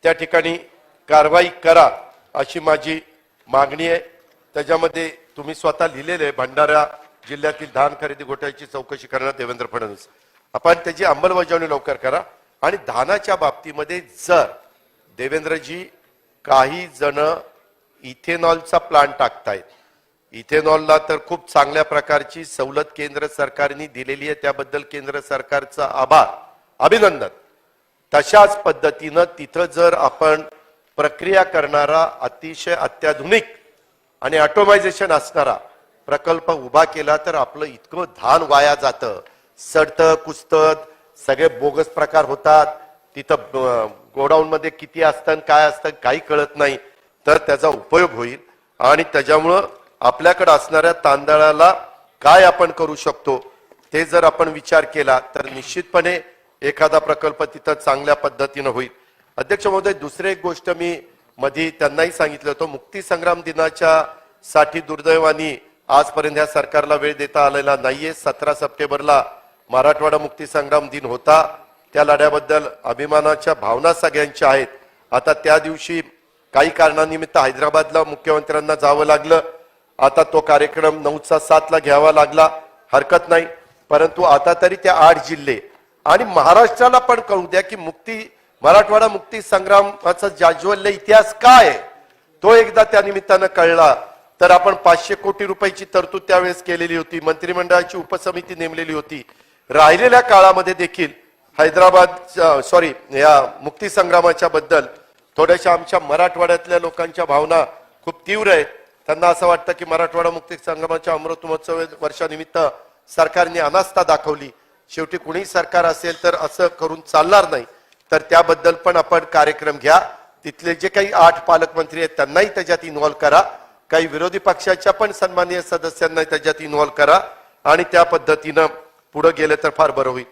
A: त्या ठिकाणी कारवाई करा अशी माझी मागणी आहे. त्याच्यामध्ये तुम्ही स्वतः लिहिलेले भंडारा जिल्ह्यातील धान खरेदी घोटाळ्याची चौकशी करणार देवेंद्र फडणवीस. आपण त्याची अंमलबजावणी लवकर करा. आणि धानाच्या बाबतीमध्ये जर देवेंद्रजी काही जण इथेनॉलचा प्लांट टाकतायत, इथेनॉलला तर खूप चांगल्या प्रकारची सवलत केंद्र सरकारने दिलेली आहे, त्याबद्दल केंद्र सरकारचा आभार, अभिनंदन. तशाच पद्धतीनं तिथं जर आपण प्रक्रिया करणारा अतिशय अत्याधुनिक आणि ऑटोमायझेशन असणारा प्रकल्प उभा केला तर आपलं इतकं धान वाया जातं, सडतं कुसतं, सगळे बोगस प्रकार होतात. तिथं गोडाऊन मध्ये किती असतं काय असतं काही कळत नाही. तर त्याचा उपयोग होईल आणि त्याच्यामुळं आपल्याकडे असणाऱ्या तांदळाला काय आपण करू शकतो ते जर आपण विचार केला तर निश्चितपणे एखादा प्रकल्प तिथं चांगल्या पद्धतीनं होईल. अध्यक्ष महोदय, दुसरी एक गोष्ट मी मध्ये त्यांनाही सांगितलं होतं, मुक्ती संग्राम दिनाच्या साठी दुर्दैवानी आजपर्यंत या सरकारला वेळ देता आलेला नाहीये. 17 सप्टेंबरला मराठवाडा मुक्ती संग्राम दिन होता. त्या लढ्याबद्दल अभिमानाच्या भावना सगळ्यांच्या आहेत. आता त्या दिवशी काही कारणानिमित्त हैदराबादला मुख्यमंत्र्यांना जावं लागलं. आता तो कार्यक्रम 9चा 7ला घ्यावा लागला, हरकत नाही. परंतु आता तरी त्या 8 जिल्हे आणि महाराष्ट्राला पण कळू द्या की मराठवाडा मुक्ती संग्रामाचा जाज्वल्य इतिहास काय आहे तो एकदा त्या निमित्तानं कळला तर आपण 500 कोटी रुपयाची तरतूद त्यावेळेस केलेली होती. मंत्रिमंडळाची उपसमिती नेमलेली होती. राहिलेल्या काळामध्ये देखील या मुक्ती संग्रामाच्या बद्दल थोड्याशा आमच्या मराठवाड्यातल्या लोकांच्या भावना खूप तीव्र आहेत. त्यांना असं वाटतं की मराठवाडा मुक्ती संग्रामाच्या अमृत महोत्सव वर्षानिमित्त सरकारने अनास्था दाखवली. शेवटी कुणीही सरकार असेल तर असं करून चालणार नाही. तर त्याबद्दल पण आपण कार्यक्रम घ्या. तिथले जे काही 8 पालकमंत्री आहेत त्यांनाही त्याच्यात इन्व्हॉल्व करा. काही विरोधी पक्षाच्या पण सन्माननीय सदस्यांना त्याच्यात इन्व्हॉल्व करा आणि त्या पद्धतीनं पुढे गेले तर फार बरं होईल.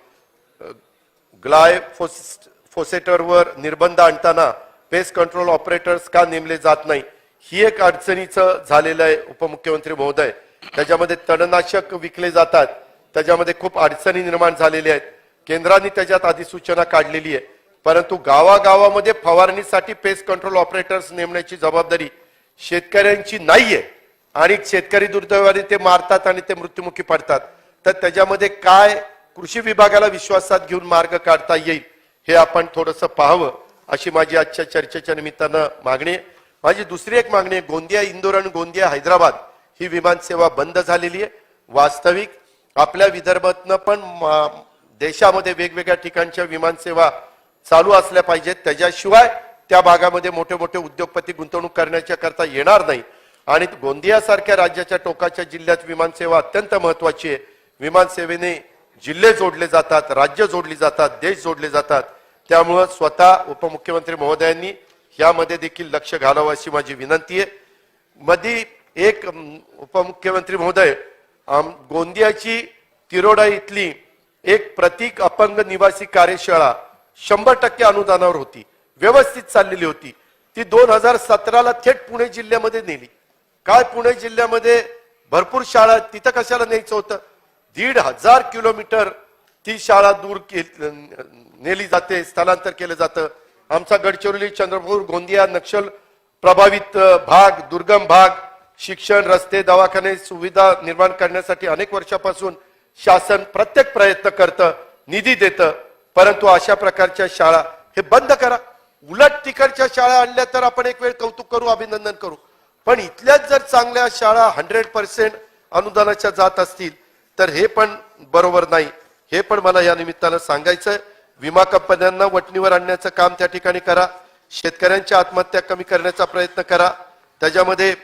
A: ग्लायफोसेटवर निर्बंध आणताना पेस्ट कंट्रोल ऑपरेटर्स का नेमले जात नाही ही एक अडचणीचं झालेलं आहे उपमुख्यमंत्री महोदय. त्याच्यामध्ये तणनाशक विकले जातात, त्याच्यामध्ये खूप अडचणी निर्माण झालेल्या आहेत. केंद्राने त्याच्यात अधिसूचना काढलेली आहे, परंतु गावागावामध्ये फवारणीसाठी पेस्ट कंट्रोल ऑपरेटर्स नेमण्याची जबाबदारी शेतकऱ्यांची नाहीये आणि शेतकरी दुर्दैवाने ते मारतात आणि ते मृत्युमुखी पडतात. तर त्याच्यामध्ये काय कृषी विभागाला विश्वासात घेऊन मार्ग काढता येईल हे आपण थोडंसं पाहावं अशी माझी आजच्या चर्चेच्या निमित्तानं मागणी आहे. माझी दुसरी एक मागणी आहे, गोंदिया इंदोर आणि गोंदिया हैदराबाद ही विमानसेवा बंद झालेली आहे. वास्तविक आपल्या विदर्भातनं पण देशामध्ये वेगवेगळ्या ठिकाणच्या विमानसेवा चालू असल्या पाहिजेत. त्याच्याशिवाय त्या भागामध्ये मोठे मोठे उद्योगपती गुंतवणूक करण्याच्या करता येणार नाही. आणि गोंदियासारख्या राज्याच्या टोकाच्या जिल्ह्यात विमानसेवा अत्यंत महत्वाची आहे. विमानसेवेने जिल्हे जोडले जातात, राज्य जोडली जातात, देश जोडले जातात. त्यामुळं स्वतः उपमुख्यमंत्री महोदयांनी यामध्ये देखील लक्ष घालावं अशी माझी विनंती आहे. मध्ये एक उपमुख्यमंत्री महोदय गोंदियाची तिरोडा इथली एक प्रतीक अपंग निवासी कार्यशाळा 100% अनुदानावर होती, व्यवस्थित चाललेली होती. ती 2017ला थेट पुणे जिल्ह्यामध्ये नेली. काय पुणे जिल्ह्यामध्ये भरपूर शाळा, तिथं कशाला न्यायचं होतं? 1,500 किलोमीटर ती शाळा दूर नेली जाते, स्थलांतर केलं जातं. आमचा गडचिरोली, चंद्रपूर, गोंदिया नक्षल प्रभावित भाग, दुर्गम भाग, शिक्षण, रस्ते, दवाखाने सुविधा निर्माण करण्यासाठी अनेक वर्षापासून शासन प्रत्येक प्रयत्न करतं, निधी देतं. परंतु अशा प्रकारच्या शाळा हे बंद करा. उलट तिकडच्या शाळा आणल्या तर आपण एक वेळ कौतुक करू, अभिनंदन करू. पण इथल्याच जर चांगल्या शाळा 100% अनुदानाच्या जात असतील तर हे पण बरोबर नाही. हे पण मला या निमित्तानं सांगायचंय. विमा कंपन्यांना वटणीवर आणण्याचं काम त्या ठिकाणी करा. शेतकऱ्यांच्या आत्महत्या कमी करण्याचा प्रयत्न करा. त्याच्यामध्ये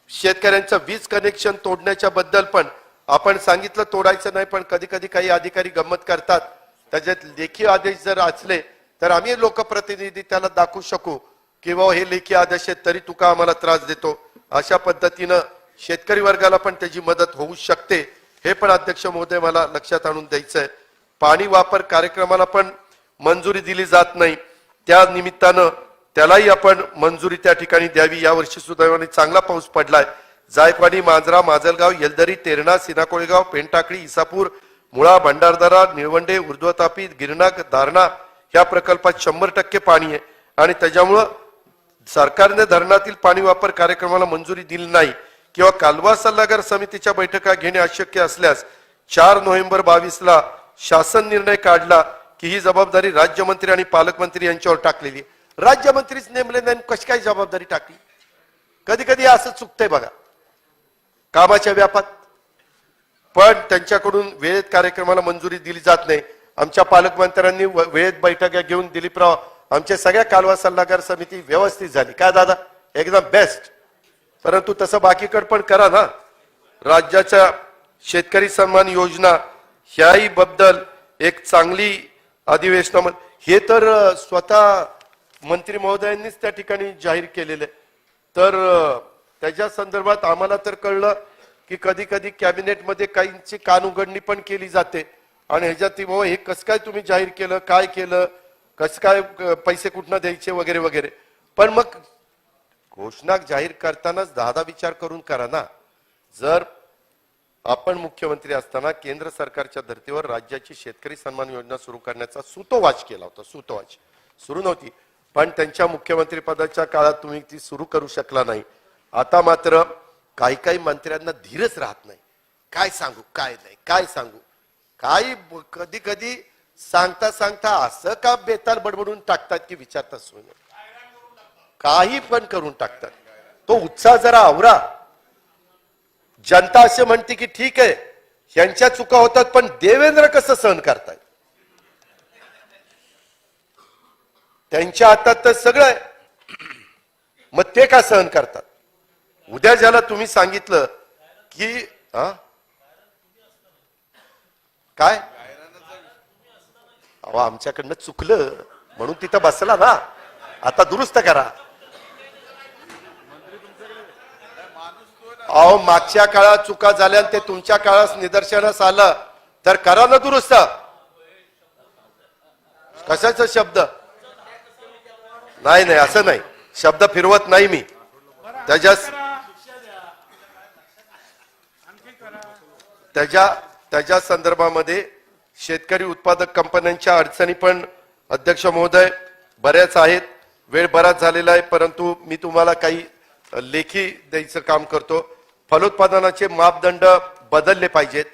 A: शेतकऱ्यांचं वीज कनेक्शन तोडण्याच्या बद्दल पण आपण सांगितलं तोडायचं नाही, पण कधी कधी काही अधिकारी गंमत करतात. त्याच्यात लेखी आदेश जर असले तर आम्ही लोकप्रतिनिधी त्याला दाखवू शकू की बाबा हे लेखी आदेश आहेत तरी तुका आम्हाला त्रास देतो. अशा पद्धतीनं शेतकरी वर्गाला पण त्याची मदत होऊ शकते. हे पण अध्यक्ष महोदय मला लक्षात आणून द्यायचंय. पाणी वापर कार्यक्रमाला पण मंजुरी दिली जात नाही, त्या निमित्तानं त्यालाही आपण मंजुरी त्या ठिकाणी द्यावी. यावर्षी सुदैवाने चांगला पाऊस पडलाय. जायकवाडी, मांजरा, माजलगाव, येलदरी, तेरणा, सिनाकोळेगाव, पेनटाकळी, इसापूर, मुळा, भंडारदरा, निळवंडे, ऊर्ध्वतापी, गिरणा, दारणा या प्रकल्पात 100% पाणी आहे. आणि त्याच्यामुळं सरकारने धरणातील पाणी वापर कार्यक्रमाला मंजुरी दिली नाही किंवा कालवा सल्लागार समितीच्या बैठका घेणे अशक्य असल्यास 4 नोव्हेंबर 22ला शासन निर्णय काढला की ही जबाबदारी राज्यमंत्री आणि पालकमंत्री यांच्यावर टाकलेली. राज्यमंत्रीच नेमले नाही, कशी काय जबाबदारी टाकली? कधी कधी असं चुकतंय बघा कामाच्या व्यापात. पण त्यांच्याकडून वेळेत कार्यक्रमाला मंजुरी दिली जात नाही. आमच्या पालकमंत्र्यांनी वेळेत बैठका घेऊन दिलीपराव आमच्या सगळ्या कालवा सल्लागार समिती व्यवस्थित झाली. काय दादा, एकदम बेस्ट. परंतु तसं बाकीकडे पण करा ना. राज्याच्या शेतकरी सन्मान योजना ह्याही बद्दल एक चांगली अधिवेशनामध्ये हे तर स्वतः मंत्री महोदयांनीच त्या ठिकाणी जाहीर केलेले. तर त्याच्या संदर्भात आम्हाला तर कळलं की कधी कधी कॅबिनेटमध्ये काहींची कान उघडणी पण केली जाते आणि ह्याच्यात हे कसं काय तुम्ही जाहीर केलं, काय केलं, कसं काय पैसे कुठनं द्यायचे वगैरे वगैरे. पण मग घोषणा जाहीर करतानाच 10 विचार करून करा ना. जर आपण मुख्यमंत्री असताना केंद्र सरकारच्या धर्तीवर राज्याची शेतकरी सन्मान योजना सुरू करण्याचा सुतोवाच केला होता, सुतोवाच सुरू नव्हती, पण त्यांच्या मुख्यमंत्री पदाच्या काळात तुम्ही ती सुरू करू शकला नाही. आता मात्र काही काही मंत्र्यांना धीरच राहत नाही. काय सांगू, काय नाही, काय सांगू, काही कधी कधी सांगता सांगता असं का बेताल बडबडून टाकतात की विचारता सोय नाही. काही पण करून टाकतात. तो उत्साह जरा आवरा. जनता असे म्हणते की ठीक आहे यांच्या चुका होतात, पण देवेंद्र कसं सहन करतायत? त्यांच्या हातात तर सगळं आहे, मग ते का सहन करतात? उद्या ज्याला तुम्ही सांगितलं की काय अहो आमच्याकडनं चुकलं म्हणून तिथं बसला ना, आता दुरुस्त करा. अहो मागच्या काळात चुका झाल्या ते तुमच्या काळात निदर्शनास आलं तर करा ना दुरुस्त. कशाचा शब्द नाही नाही असं नाही, शब्द फिरवत नाही मी. त्याच्या संदर्भामध्ये शेतकरी उत्पादक कंपन्यांच्या अडचणी पण अध्यक्ष महोदय बऱ्याच आहेत. वेळ बराच झालेला आहे, परंतु मी तुम्हाला काही लेखी द्यायचं काम करतो. फलोत्पादनाचे मापदंड बदलले पाहिजेत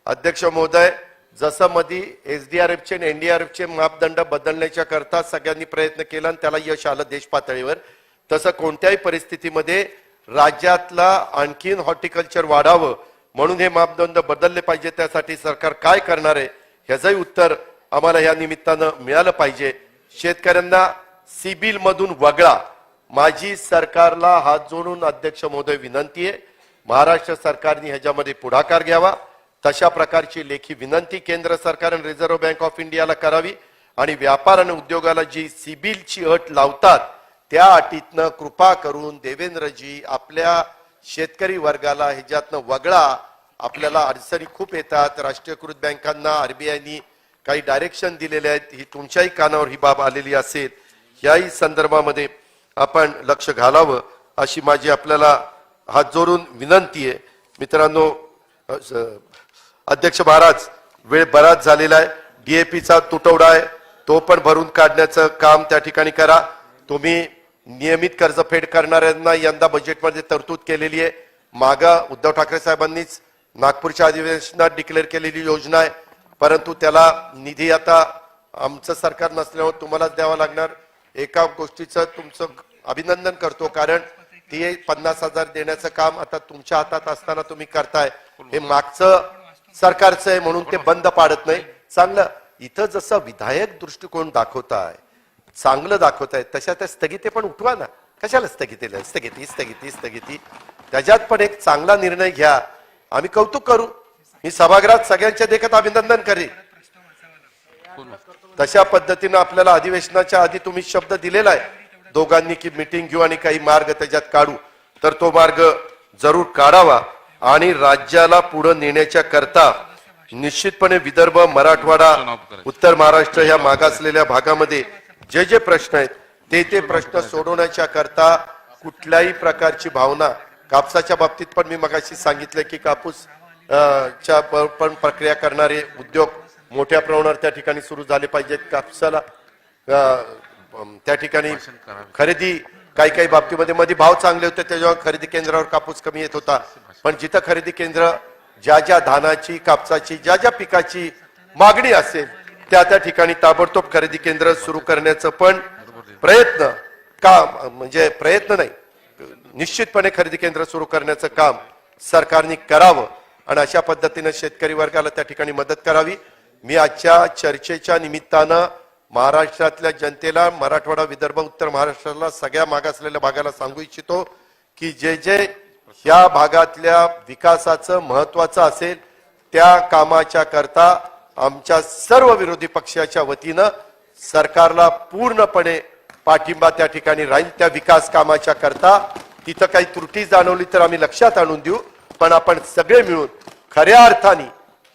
A: अध्यक्ष महोदय. जसं मध्ये SDRFचे आणि NDRFचे मापदंड बदलण्याच्या करता सगळ्यांनी प्रयत्न केला आणि त्याला यश आलं देश पातळीवर, तसं कोणत्याही परिस्थितीमध्ये राज्यातला आणखीन हॉर्टिकल्चर वाढावं म्हणून हे मापदंड बदलले पाहिजे. त्यासाठी सरकार काय करणार आहे ह्याचंही उत्तर आम्हाला या निमित्तानं मिळालं पाहिजे. शेतकऱ्यांना सिबिल मधून वगळा. माझी सरकारला हात जोडून अध्यक्ष महोदय विनंती आहे, महाराष्ट्र सरकारने ह्याच्यामध्ये पुढाकार घ्यावा. तशा प्रकारची लेखी विनंती केंद्र सरकार आणि रिझर्व्ह बँक ऑफ इंडियाला करावी आणि व्यापार आणि उद्योगाला जी सिबिलची अट लावतात त्या अटीतनं कृपा करून देवेंद्रजी आपल्या शेतकरी वर्गाला ह्याच्यातनं वगळा. आपल्याला अडचणी खूप येतात. राष्ट्रीयकृत बँकांना आरबीआयनी काही डायरेक्शन दिलेले आहेत. ही तुमच्याही कानावर ही बाब आलेली असेल. याही संदर्भामध्ये आपण लक्ष घालावं अशी माझी आपल्याला हात जोडून विनंती आहे. मित्रांनो, अध्यक्ष महाराज, वेळ बराच झालेला आहे. डीएपीचा तुटवडा आहे, तो पण भरून काढण्याचं काम त्या ठिकाणी करा. तुम्ही नियमित कर्जफेड करणाऱ्यांना यंदा बजेटमध्ये तरतूद केलेली आहे. मागा उद्धव ठाकरे साहेबांनीच नागपूरच्या अधिवेशनात डिक्लेअर केलेली योजना आहे, परंतु त्याला निधी आता आमचं सरकार नसल्यावर तुम्हालाच द्यावा लागणार. एका गोष्टीचं तुमचं अभिनंदन करतो, कारण ती 50,000 देण्याचं काम आता तुमच्या हातात असताना तुम्ही करताय. हे मागचं सरकारचं आहे म्हणून ते बंद पाडत नाही. चांगलं इथं जसं विधायक दृष्टिकोन दाखवताय, चांगलं दाखवताय, तशा त्या स्थगिती पण उठवा ना. कशाला स्थगिती त्याच्यात पण एक चांगला निर्णय घ्या. आम्ही कौतुक करू. मी सभागृहात सगळ्यांच्या देखत अभिनंदन करेन. तशा पद्धतीनं आपल्याला अधिवेशनाच्या आधी तुम्ही शब्द दिलेला आहे दोघांनी की मीटिंग घेऊ आणि काही मार्ग त्याच्यात काढू, तर तो मार्ग जरूर काढावा. आणि राज्याला पुढे नेण्याच्या करता निश्चितपणे विदर्भ, मराठवाडा, उत्तर महाराष्ट्र ह्या मागासलेल्या भागामध्ये जे जे प्रश्न आहेत ते प्रश्न सोडवण्याच्या करता कुठल्याही प्रकारची भावना, कापसाच्या बाबतीत पण मी मगाशी सांगितलं की कापूस च्या पण प्रक्रिया करणारे उद्योग मोठ्या प्रमाणावर त्या ठिकाणी सुरू झाले पाहिजेत. कापसाला त्या ठिकाणी खरेदी काही बाबतीमध्ये मध्ये भाव चांगले होते, त्याच्यावर खरेदी केंद्रावर कापूस कमी येत होता. पण जिथं खरेदी केंद्र ज्या धानाची, कापसाची, ज्या पिकाची मागणी असेल त्या ठिकाणी ताबडतोब खरेदी केंद्र सुरू करण्याचं पण प्रयत्न नाही, निश्चितपणे खरेदी केंद्र सुरू करण्याचं काम सरकारने करावं आणि अशा पद्धतीने शेतकरी वर्गाला त्या ठिकाणी मदत करावी. मी आजच्या चर्चेच्या निमित्तानं महाराष्ट्रातल्या जनतेला, मराठवाडा, विदर्भ, उत्तर महाराष्ट्राला, सगळ्या मागासलेल्या भागाला सांगू इच्छितो की जे या भागातल्या विकासाचं महत्वाचं असेल त्या कामाच्या करता आमच्या सर्व विरोधी पक्षाच्या वतीनं सरकारला पूर्णपणे पाठिंबा त्या ठिकाणी राहील. त्या विकास कामाच्या करता तिथं काही त्रुटी जाणवली तर आम्ही लक्षात आणून देऊ, पण आपण सगळे मिळून खऱ्या अर्थाने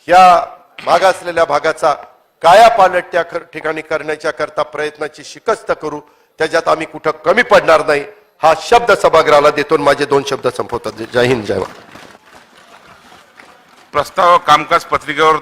A: या मागासलेल्या भागाचा कायापालट त्या ठिकाणी करण्याच्या करता प्रयत्नाची शिकस्त करू. त्याच्यात आम्ही कुठं कमी पडणार नाही हा शब्द सभागृहाला देतो. माझे 2 शब्द संपवतात. जय हिंद, जय भारत.
B: प्रस्ताव कामकाज पत्रिकेवर